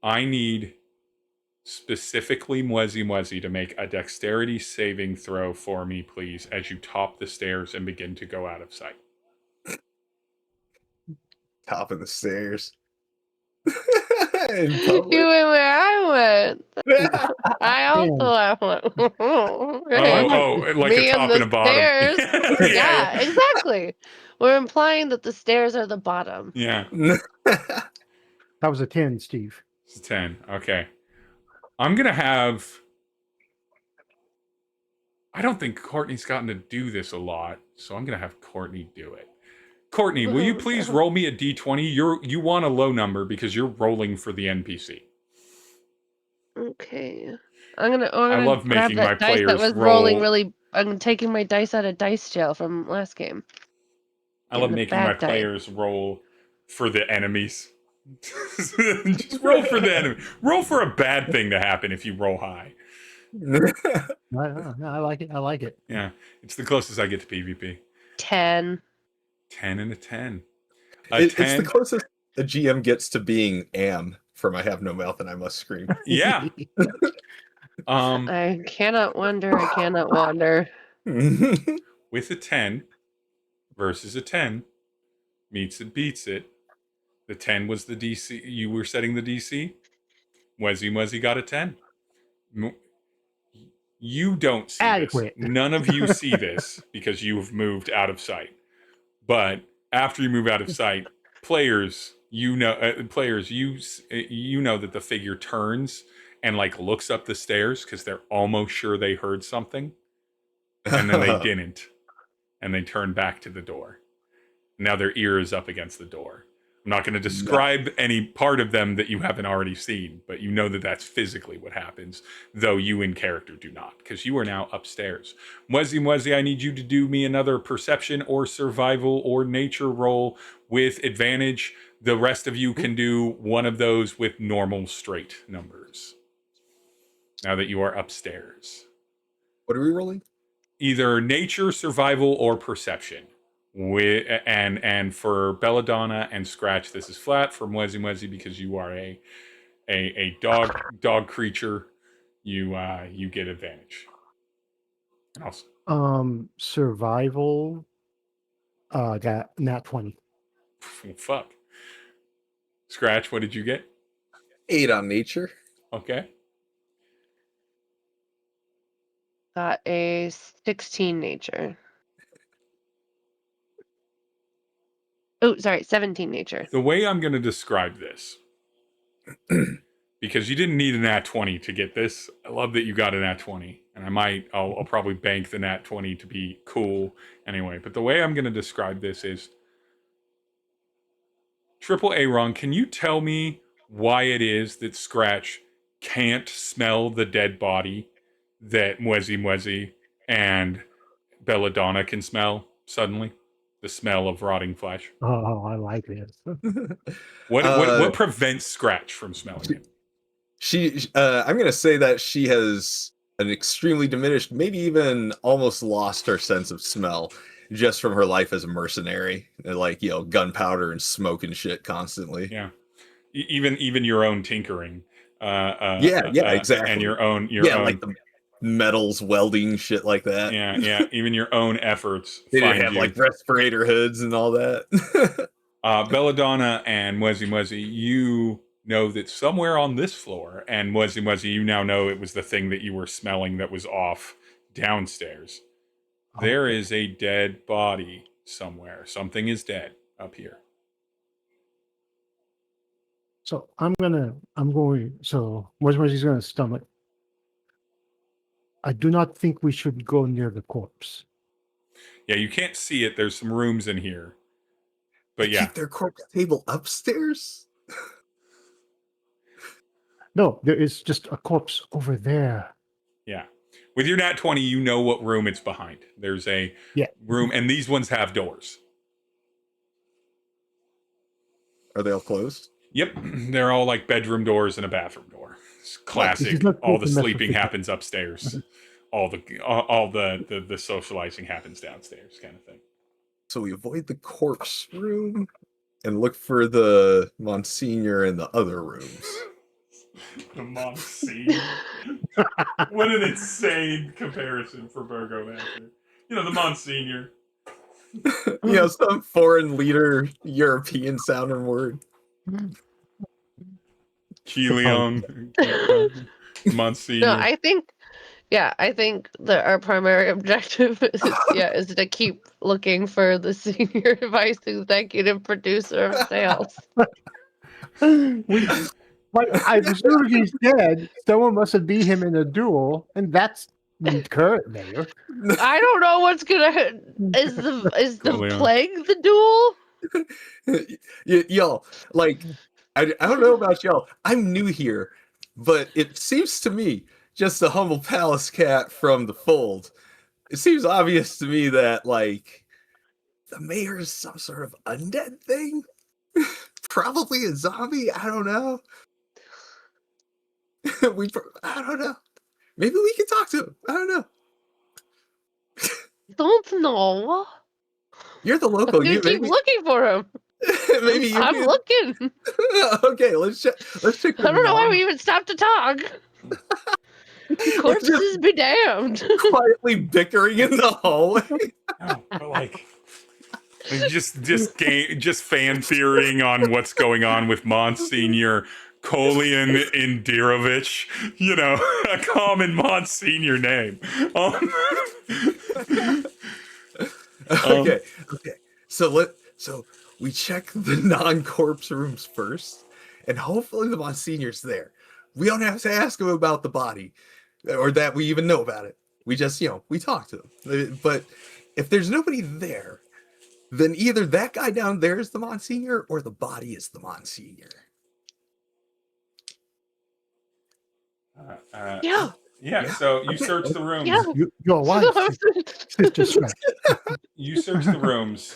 I need specifically Mwezi-Mwezi to make a dexterity saving throw for me, please, as you top the stairs and begin to go out of sight. Top of the stairs. You went where I went. I also went. Like Me a top and and a bottom. Stairs. Yeah, exactly. We're implying that the stairs are the bottom. Yeah. That was a 10, Steve. It's a 10. Okay. I'm going to have... I don't think Courtney's gotten to do this a lot, so I'm going to have Courtney do it. Courtney, will you please roll me a d20? You want a low number because you're rolling for the NPC. Okay. I love making my players that was roll. rolling really. I'm taking my dice out of dice jail from last game. I love making my players roll for the enemies. Just roll for the enemy. Roll for a bad thing to happen if you roll high. I like it. I like it. Yeah, it's the closest I get to PvP. 10. 10 and a 10. It's the closest a GM gets to being from I have no mouth and I must scream. Yeah. I cannot wonder. I cannot wander. With a 10 versus a 10, meets it, beats it. The 10 was the DC. You were setting the DC. Mwezi-Mwezi got a 10. You don't see Adequate. this. None of you see this because you've moved out of sight. But after you move out of sight, players, you know that the figure turns and like looks up the stairs because they're almost sure they heard something, and then they didn't, and they turn back to the door. Now their ear is up against the door. I'm not going to describe any part of them that you haven't already seen, but you know that that's physically what happens, though you in character do not, because you are now upstairs. Mwezi-Mwezi, I need you to do me another perception or survival or nature roll with advantage. The rest of you can do one of those with normal straight numbers. Now that you are upstairs. What are we rolling? Either nature, survival, or perception. And for Belladonna and Scratch, this is flat. For Mwezi-Mwezi, because you are a dog creature, you get advantage. Also, survival, got nat 20. Fuck. Scratch, what did you get? 8 on nature. Okay. Got a 16 nature. Oh, sorry, 17 nature. The way I'm going to describe this, because you didn't need a nat 20 to get this. I love that you got a nat 20, and I'll probably bank the nat 20 to be cool anyway. But the way I'm going to describe this is, Triple Aaron, can you tell me why it is that Scratch can't smell the dead body that Mwezi-Mwezi and Belladonna can smell suddenly? The smell of rotting flesh. Oh, I like this. What prevents Scratch from smelling it? I'm going to say that she has an extremely diminished, maybe even almost lost her sense of smell just from her life as a mercenary, like, gunpowder and smoke and shit constantly. Yeah. Even your own tinkering. Exactly. And your own like the metals, welding, shit like that. Yeah. Even your own efforts. They didn't have like respirator hoods and all that. Belladonna and Mwezi-Mwezi, you know that somewhere on this floor, and Mwezi-Mwezi, you now know it was the thing that you were smelling that was off downstairs. There is a dead body somewhere. Something is dead up here. So so Mwezi-Mwezi's gonna stomach. I do not think we should go near the corpse. Yeah, you can't see it. There's some rooms in here. But They yeah. keep their corpse table upstairs? No, there is just a corpse over there. Yeah. With your nat 20, you know what room it's behind. There's a room, and these ones have doors. Are they all closed? Yep. They're all like bedroom doors and a bathroom door. It's classic. All the sleeping happens upstairs. All the socializing happens downstairs, kind of thing. So we avoid the corpse room and look for the Monsignor in the other rooms. The Monsignor. What an insane comparison for Virgo Master. You know, the Monsignor. Some foreign leader, European sounding word. Kilion. Monsignor. No, I think that our primary objective is to keep looking for the senior vice executive producer of sales. I presume he's dead. Someone must have beat him in a duel, and that's the current mayor. I don't know what's gonna is the plague the duel? Y'all, like, I don't know about y'all. I'm new here, but it seems to me, just a humble palace cat from the fold, it seems obvious to me that, like, the mayor is some sort of undead thing? Probably a zombie? I don't know. I don't know. Maybe we can talk to him. I don't know. Don't know. You're the local. You keep looking for him. Maybe you. I'm looking. Okay, let's check. I don't know why we even stopped to talk. Corpses be damned. Quietly bickering in the hallway. No, but like just fan fearing on what's going on with Monsignor Kolian Indirovich, a common Monsignor name. Okay. So we check the non-corpse rooms first, and hopefully the Monsignor's there. We don't have to ask him about the body, or that we even know about it. We just, we talk to him. But if there's nobody there, then either that guy down there is the Monsignor, or the body is the Monsignor. Yeah. So you search the rooms. Yeah. Your wife, Sister Strahd. You search the rooms.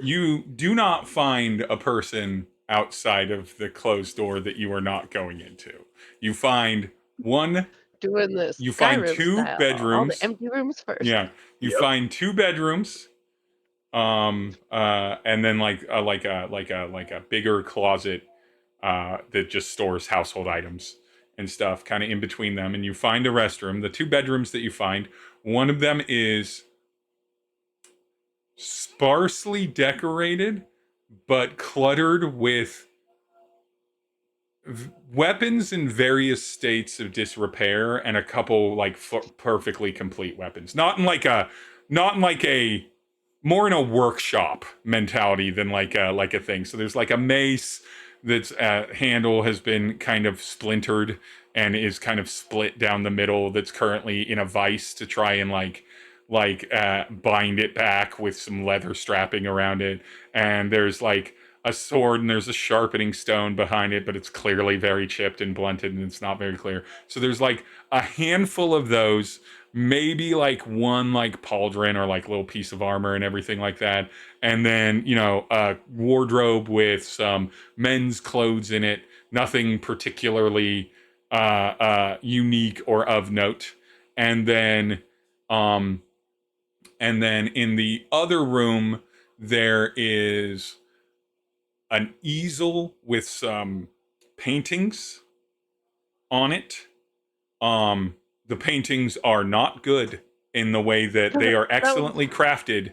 You do not find a person outside of the closed door that you are not going into. You find one. Doing this. You find two bedrooms. All the empty rooms first. Yeah. You find two bedrooms. And then like a bigger closet that just stores household items and stuff kind of in between them, and you find a restroom. The two bedrooms that you find, one of them is sparsely decorated but cluttered with weapons in various states of disrepair, and a couple like perfectly complete weapons, not in like a more in a workshop mentality than like a thing. So there's like a mace that's handle has been kind of splintered and is kind of split down the middle, that's currently in a vise to try and bind it back with some leather strapping around it. And there's like a sword, and there's a sharpening stone behind it, but it's clearly very chipped and blunted, and it's not very clear. So there's like a handful of those, maybe like one like pauldron or like little piece of armor and everything like that. And then, a wardrobe with some men's clothes in it, nothing particularly unique or of note. And then in the other room, there is an easel with some paintings on it. The paintings are not good in the way that they are excellently crafted,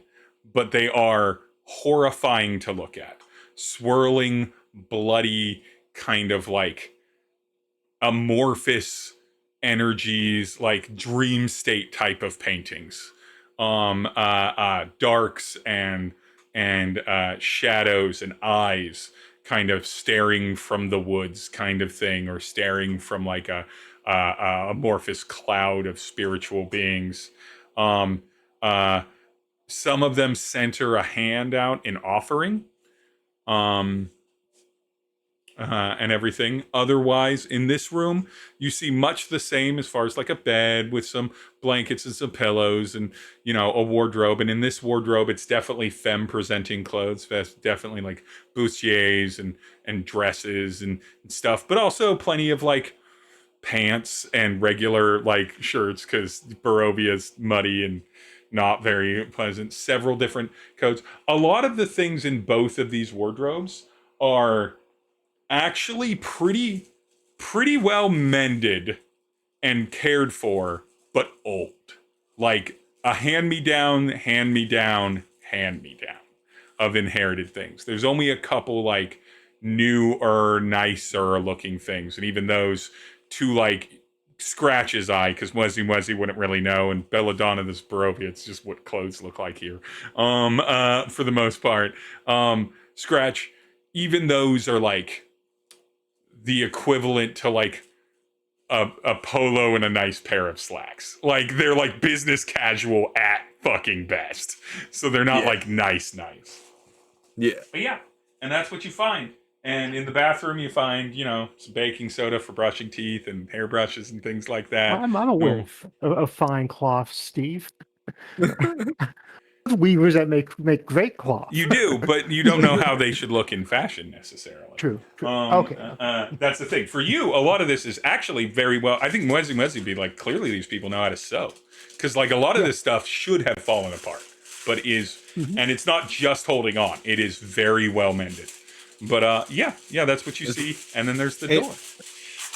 but they are horrifying to look at. Swirling, bloody kind of like amorphous energies, like dream state type of paintings, darks and shadows and eyes kind of staring from the woods kind of thing, or staring from like a amorphous cloud of spiritual beings. Some of them center a hand out in offering, and everything. Otherwise, in this room, you see much the same as far as like a bed with some blankets and some pillows and, you know, a wardrobe. And in this wardrobe, it's definitely femme presenting clothes. That's definitely like bustiers and dresses and stuff, but also plenty of like pants and regular like shirts, because Barovia's muddy and not very pleasant. Several different coats. A lot of the things in both of these wardrobes are actually pretty well mended and cared for, but old. Like a hand-me-down of inherited things. There's only a couple like newer, nicer looking things, and even those to like scratch his eye, because Mwezi-Mwezi wouldn't really know, and Belladonna, this Barovia, it's just what clothes look like here, for the most part. Scratch, even those are like the equivalent to like a polo and a nice pair of slacks. Like they're like business casual at fucking best, so they're not like nice. Yeah. But yeah, and that's what you find. And in the bathroom, you find, you know, some baking soda for brushing teeth and hairbrushes and things like that. I'm aware of fine cloth, Steve. Weavers that make great cloth. You do, but you don't know how they should look in fashion necessarily. True. Okay. That's the thing. For you, a lot of this is actually very well. I think Mwezi-Mwezi would be like, clearly these people know how to sew, because like a lot of this stuff should have fallen apart, but is, and it's not just holding on. It is very well mended. But yeah, that's what you see. And then there's the door.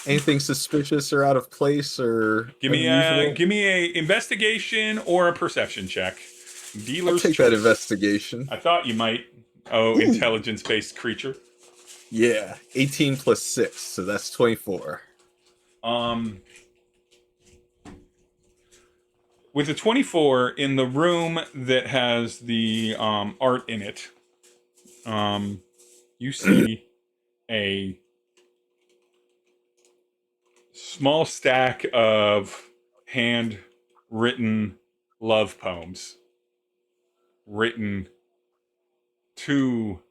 Anything suspicious or out of place or give me a investigation or a perception check. I'll take that investigation. I thought you might. Oh, intelligence-based creature. Yeah, 18 plus 6, so that's 24. With a 24 in the room that has the art in it, you see a small stack of handwritten love poems written to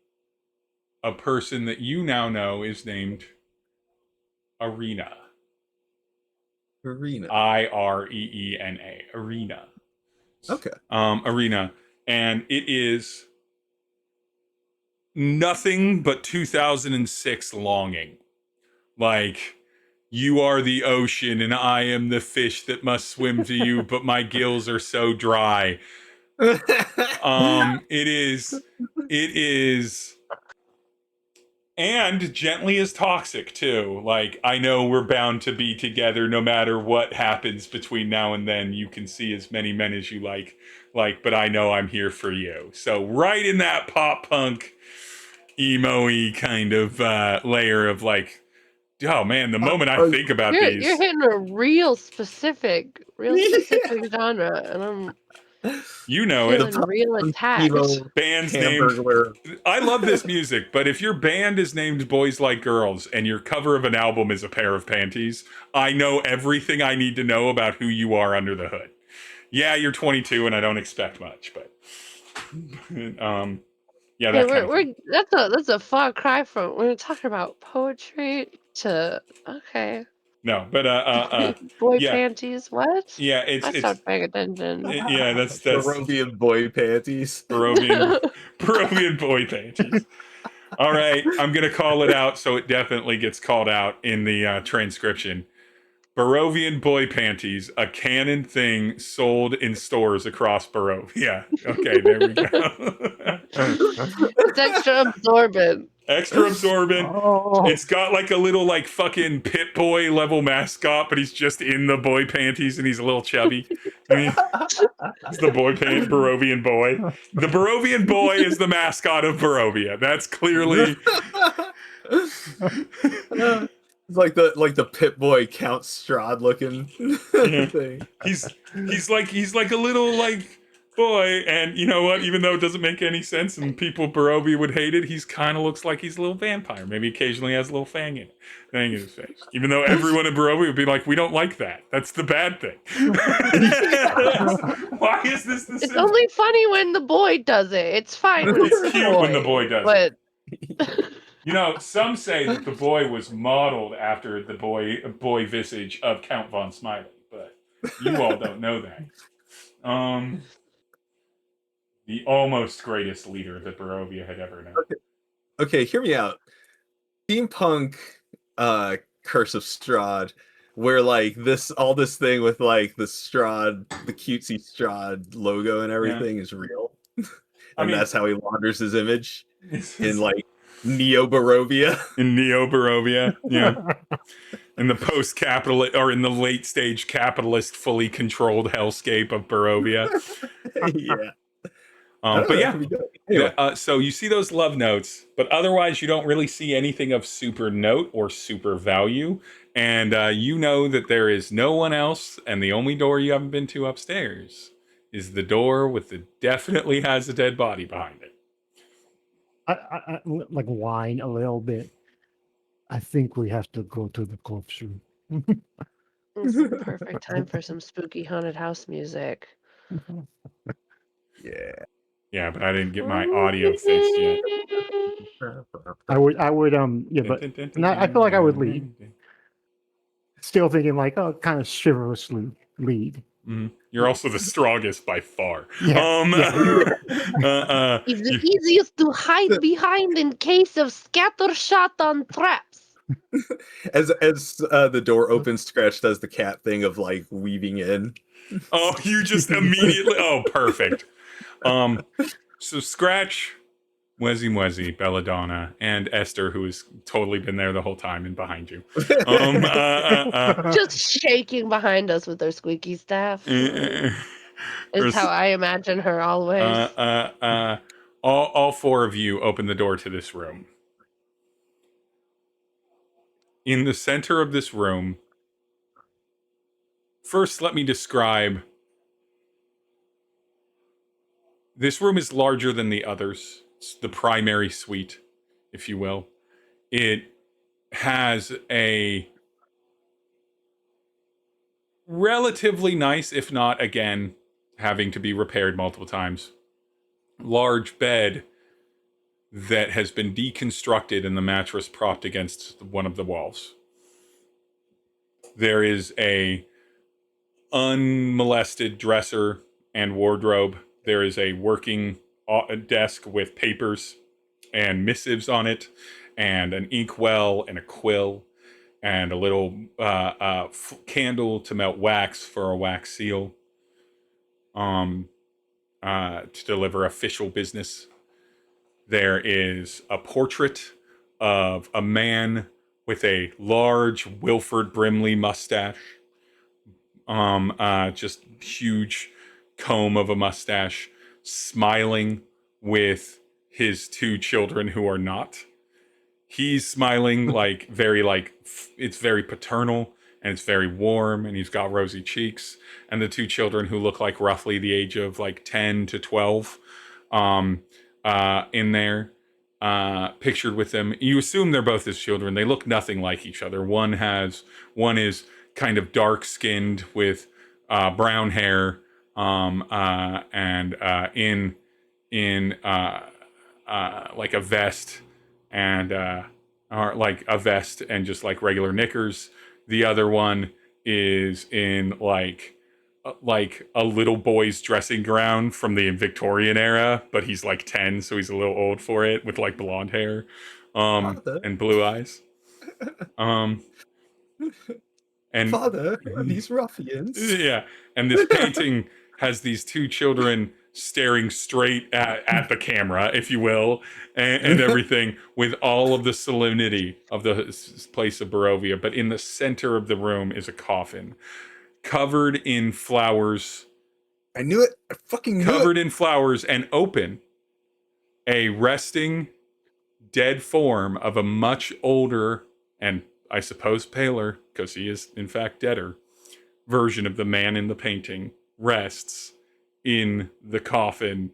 a person that you now know is named Arena. Ireena. Arena. Okay. Arena. And it is nothing but 2006 longing. Like, you are the ocean and I am the fish that must swim to you, but my gills are so dry. It is and gently as toxic too. Like, I know we're bound to be together no matter what happens between now and then. You can see as many men as you like, but I know I'm here for you. So right in that pop punk emo-y kind of layer of like, oh man, the moment I think about these, you're hitting a real specific genre, and I'm feeling real attacked. Band's named. I love this music, but if your band is named Boys Like Girls and your cover of an album is a pair of panties, I know everything I need to know about who you are under the hood. Yeah, you're 22 and I don't expect much, but yeah, that's a far cry from we're talking about poetry to No, but boy panties. What? Yeah, I stopped paying attention. Yeah, that's Barovian boy panties. Barovian boy panties. All right, I'm gonna call it out, so it definitely gets called out in the transcription. Barovian boy panties, a canon thing sold in stores across Barovia. Okay, there we go. It's extra absorbent. Oh. It's got like a little like fucking Pit Boy level mascot, but he's just in the boy panties and he's a little chubby. I mean, it's the Barovian boy. The Barovian boy is the mascot of Barovia. That's clearly It's like the Pit Boy Count Strahd looking Yeah. thing. He's like a little like boy, and you know what? Even though it doesn't make any sense, and people Barovia would hate it, he's kind of looks like he's a little vampire. Maybe occasionally has a little thing in his face. Even though everyone in Barovia would be like, we don't like that. That's the bad thing. Why is this the It's same? only funny when the boy does it. It's fine when It's the cute when the boy does it. but You know, some say that the boy was modeled after the boy visage of Count von Smiley, but you all don't know that. The almost greatest leader that Barovia had ever known. Okay, hear me out. Steampunk Curse of Strahd, where like all this thing with like the Strahd, the cutesy Strahd logo and everything is real. And that's how he launders his image in like Neo Barovia. In Neo Barovia, yeah. In the post-capitalist or in the late-stage capitalist, fully controlled hellscape of Barovia. Yeah. But yeah, Anyway. so you see those love notes, but otherwise you don't really see anything of super note or super value. And you know that there is no one else, and the only door you haven't been to upstairs is the door with the definitely has a dead body behind it. I like whine a little bit. I think we have to go to the corpse room. it's the perfect time for some spooky haunted house music. Yeah. Yeah, but I didn't get my audio fixed yet. I would, yeah, but and I feel like I would lead. Still thinking like, oh, kind of chivalrously lead. Mm-hmm. You're also the strongest by far. It's the easiest to hide behind in case of scattershot on traps. As the door opens, Scratch does the cat thing of like weaving in. Oh, you just immediately. Oh, perfect. So Scratch, Mwezi-Mwezi, Belladonna, and Esther, who has totally been there the whole time and behind you. Just shaking behind us with their squeaky staff. Is how I imagine her always. All four of you open the door to this room. In the center of this room, first let me describe. This room is larger than the others. It's the primary suite, if you will. It has a relatively nice, if not, again, having to be repaired multiple times, large bed that has been deconstructed and the mattress propped against one of the walls. There is a unmolested dresser and wardrobe. There is a working desk with papers and missives on it, and an inkwell and a quill, and a little candle to melt wax for a wax seal, to deliver official business. There is a portrait of a man with a large Wilford Brimley mustache, just huge comb of a mustache, smiling with his two children who are not. He's smiling like it's very paternal and it's very warm, and he's got rosy cheeks. And the two children, who look like roughly the age of like 10 to 12, in there, pictured with them. You assume they're both his children. They look nothing like each other. One is kind of dark skinned with brown hair, and in like a vest and or like a vest and just like regular knickers. The other one is in like a little boy's dressing gown from the Victorian era, but he's like 10, so he's a little old for it, with like blonde hair and blue eyes. And Father, these ruffians. Yeah, and this painting has these two children staring straight at the camera, if you will, and everything, with all of the solemnity of the place of Barovia. But in the center of the room is a coffin covered in flowers. I knew it. I fucking knew covered it. in flowers and open. A resting dead form of a much older and I suppose paler, because he is in fact deader, version of the man in the painting rests in the coffin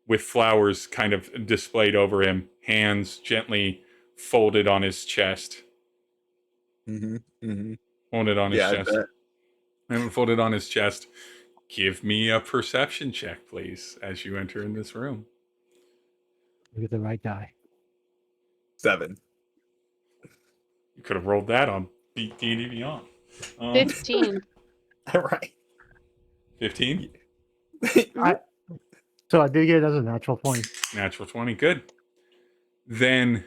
with flowers kind of displayed over him, hands gently folded on his chest. Folded on his chest. And folded on his chest. Give me a perception check, please, as you enter in this room. Look at the right die. 7. You could have rolled that on D&D Beyond. 15. Right. 15? So I did get it as a natural 20. Natural 20, good. Then,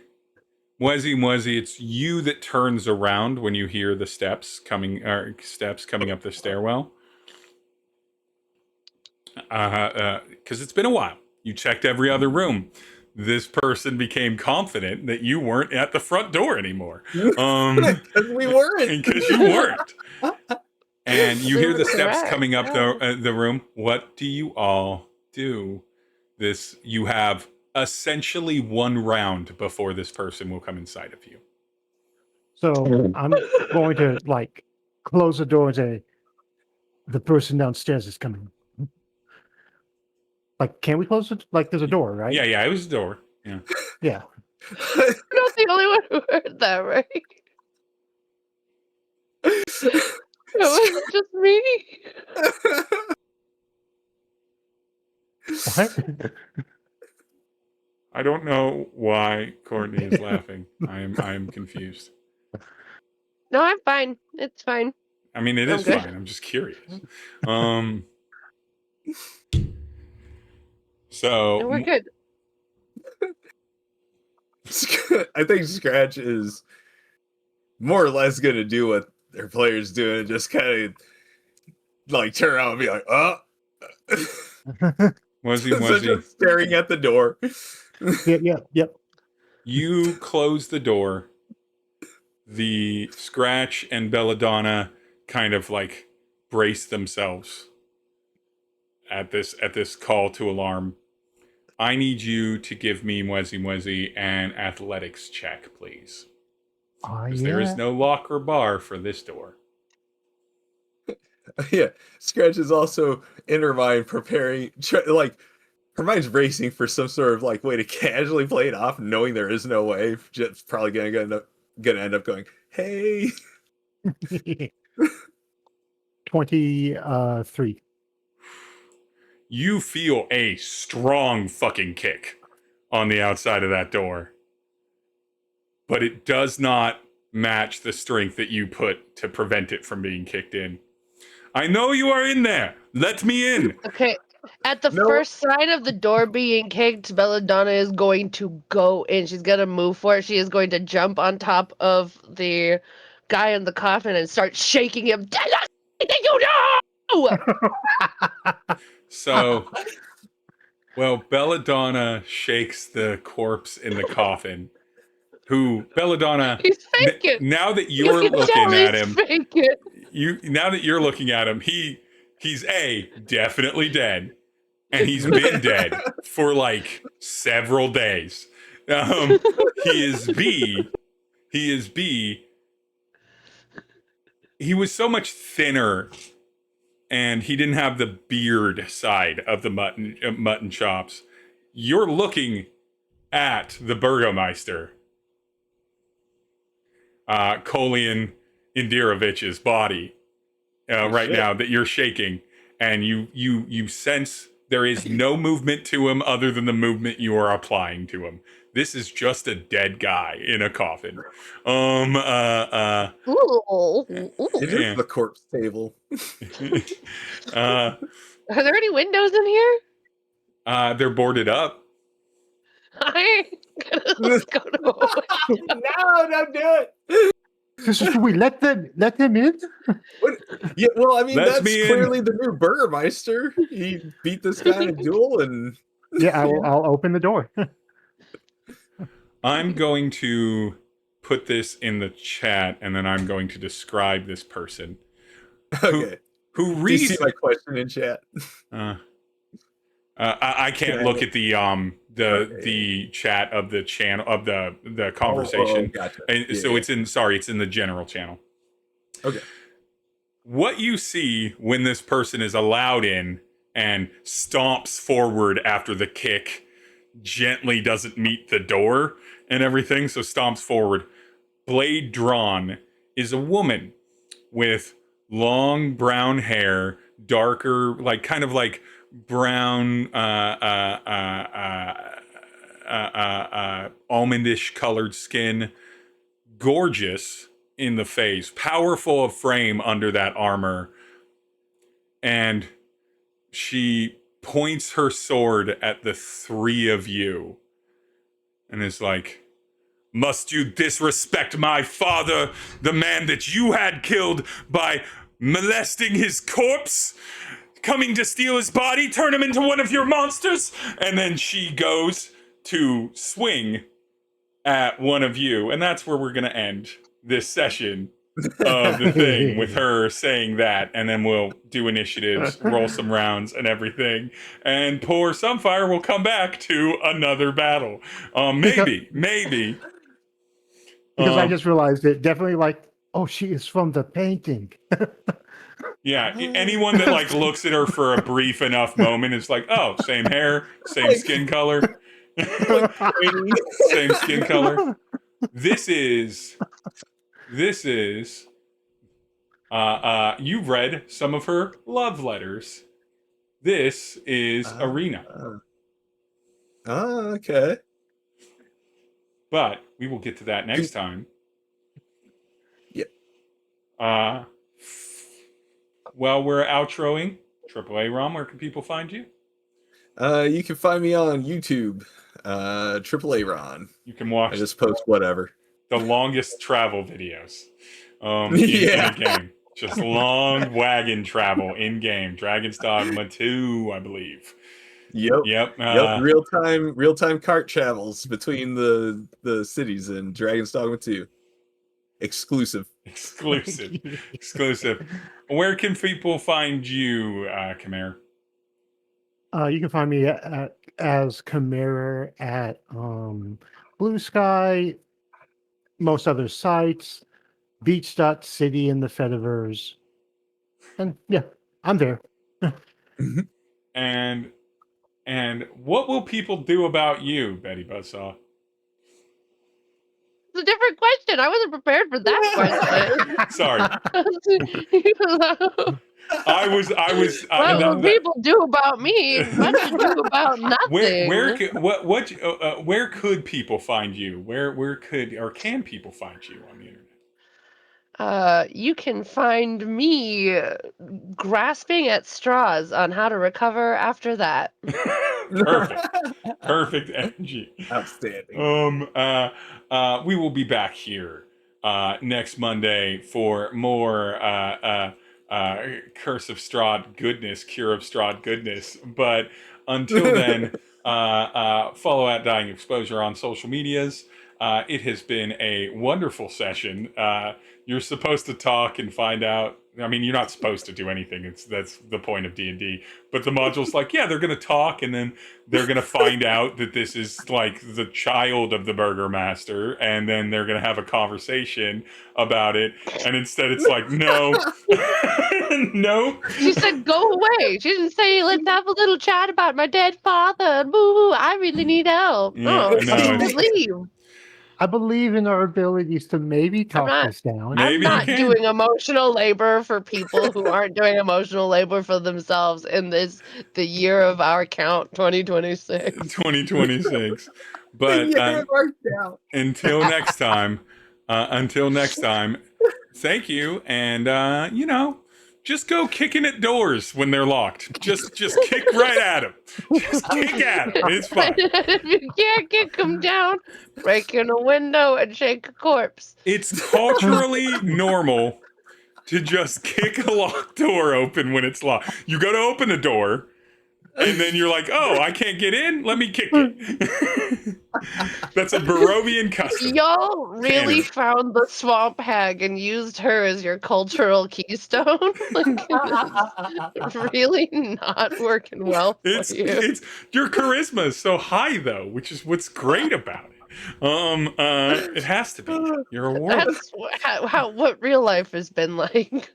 Mwezi-Mwezi, it's you that turns around when you hear the steps coming up the stairwell. Because it's been a while. You checked every other room. This person became confident that you weren't at the front door anymore. Because we weren't. Because you weren't. And you hear the steps coming up the room. What do you all do? You have essentially one round before this person will come inside of you. So I'm going to like close the door and say, the person downstairs is coming. Like, can we close it? Like, there's a door, right? Yeah, it was a door. Yeah. Yeah. You're not the only one who heard that, right? It was just me. What? I don't know why Courtney is laughing. I am confused. No, I'm fine. It's fine. I mean, it is good. fine. I'm just curious. So No, we're good. I think Scratch is more or less going to do what their players do and just kind of like turn around and be like, oh. Mwezi-Mwezi, just staring at the door. Yep. you close the door. The Scratch and Belladonna kind of like brace themselves at this call to alarm. I need you to give me, Mwezi-Mwezi, an athletics check, please. Because there is no lock or bar for this door. Yeah, Scratch is also in her mind preparing, like, her mind's racing for some sort of like way to casually play it off, knowing there is no way. Just probably gonna end up going, hey. 23. You feel a strong fucking kick on the outside of that door. But it does not match the strength that you put to prevent it from being kicked in. I know you are in there. Let me in. Okay. At the first sign of the door being kicked, Belladonna is going to go in. She's going to move for it. She is going to jump on top of the guy in the coffin and start shaking him. Tell us anything you know! So, well, Belladonna shakes the corpse in the coffin. Belladonna, He's faking. now that you're looking at him, faking. now that you're looking at him, he's definitely dead, and he's been dead for like several days. He is B. He was so much thinner, and he didn't have the beard side of the mutton chops. You're looking at the Burgomeister, Kolian Indirovich's body right now that you're shaking, and you sense there is no movement to him other than the movement you are applying to him. This is just a dead guy in a coffin. Ooh. It is the corpse table. Are there any windows in here? They're boarded up. Let's go to No, don't do it. Should we let them in? Yeah, well, I mean, Let that's me in. clearly the new Burgermeister. He beat this guy in a duel, and Yeah, I'll open the door. I'm going to put this in the chat, and then I'm going to describe this person. okay. Who Do you reads? see my question in chat? I can't look at the the chat of the channel of the conversation. Gotcha. And so it's in the general channel. Okay. What you see when this person is allowed in and stomps forward after the kick gently doesn't meet the door and everything, so stomps forward, blade drawn, is a woman with long brown hair, darker, like kind of like brown, almondish colored skin, gorgeous in the face, powerful of frame under that armor, and she points her sword at the three of you and is like, "Must you disrespect my father, the man that you had killed, by molesting his corpse? Coming to steal his body, turn him into one of your monsters?" And then she goes to swing at one of you. And that's where we're going to end this session of the thing, with her saying that. And then we'll do initiatives, roll some rounds and everything. And poor Sunfire will come back to another battle. Maybe. Because I just realized it. Definitely like, oh, she is from the painting. Yeah, anyone that like looks at her for a brief enough moment is like, oh, same hair, same skin color. Same skin color. This is you've read some of her love letters. This is Arena. Okay. But we will get to that next time. Yep. While we're outroing, AAA ROM, where can people find you? You can find me on YouTube, AAA Ron. You can watch. I just post whatever. The longest travel videos in a game. Just long wagon travel in game. Dragon's Dogma 2, I believe. Yep. Real time cart travels between the cities in Dragon's Dogma 2. Exclusive. Where can people find you, Chimerror? You can find me as Chimerror at Blue Sky, most other sites, beach.city in the Fediverse. And yeah, I'm there. And what will people do about you, Betty Buzzsaw? It's a different question. I wasn't prepared for that question. Sorry. I was. What will people do about me? What to do about nothing? Where could people find you? Where could or can people find you on the internet? You can find me grasping at straws on how to recover after that. Perfect energy. Outstanding. We will be back here next Monday for more Curse of Strahd goodness, Cure of Strahd goodness. But until then, follow at Dying Exposure on social medias. It has been a wonderful session. You're supposed to talk and find out. I mean, you're not supposed to do anything. That's the point of D&D. But the module's like, yeah, they're going to talk, and then they're going to find out that this is like the child of the Burgermaster, and then they're going to have a conversation about it. And instead, it's like, no, no. She said, "Go away." She didn't say, "Let's have a little chat about my dead father." Boo! I really need help. Yeah, No, no. leave. I believe in our abilities to maybe talk this down. I'm not doing emotional labor for people who aren't doing emotional labor for themselves in the year of our count, 2026. 2026. But until next time, thank you. And, just go kicking at doors when they're locked. Just kick right at them. Just kick at them. It's fine. If you can't kick them down, break in a window and shake a corpse. It's culturally normal to just kick a locked door open when it's locked. You go to open a door, And then you're like, oh, I can't get in? Let me kick it. That's a Barovian custom. Y'all really Canon. found the swamp hag and used her as your cultural keystone? Like, it's really not working well for you. It's your charisma is so high though, which is what's great about it. It has to be. You're a warlock. That's what real life has been like.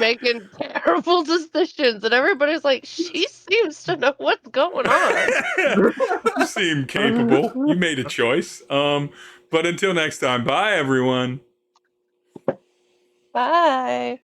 Making terrible decisions, and everybody's like, she seems to know what's going on. You seem capable. You made a choice. But until next time, bye everyone. Bye.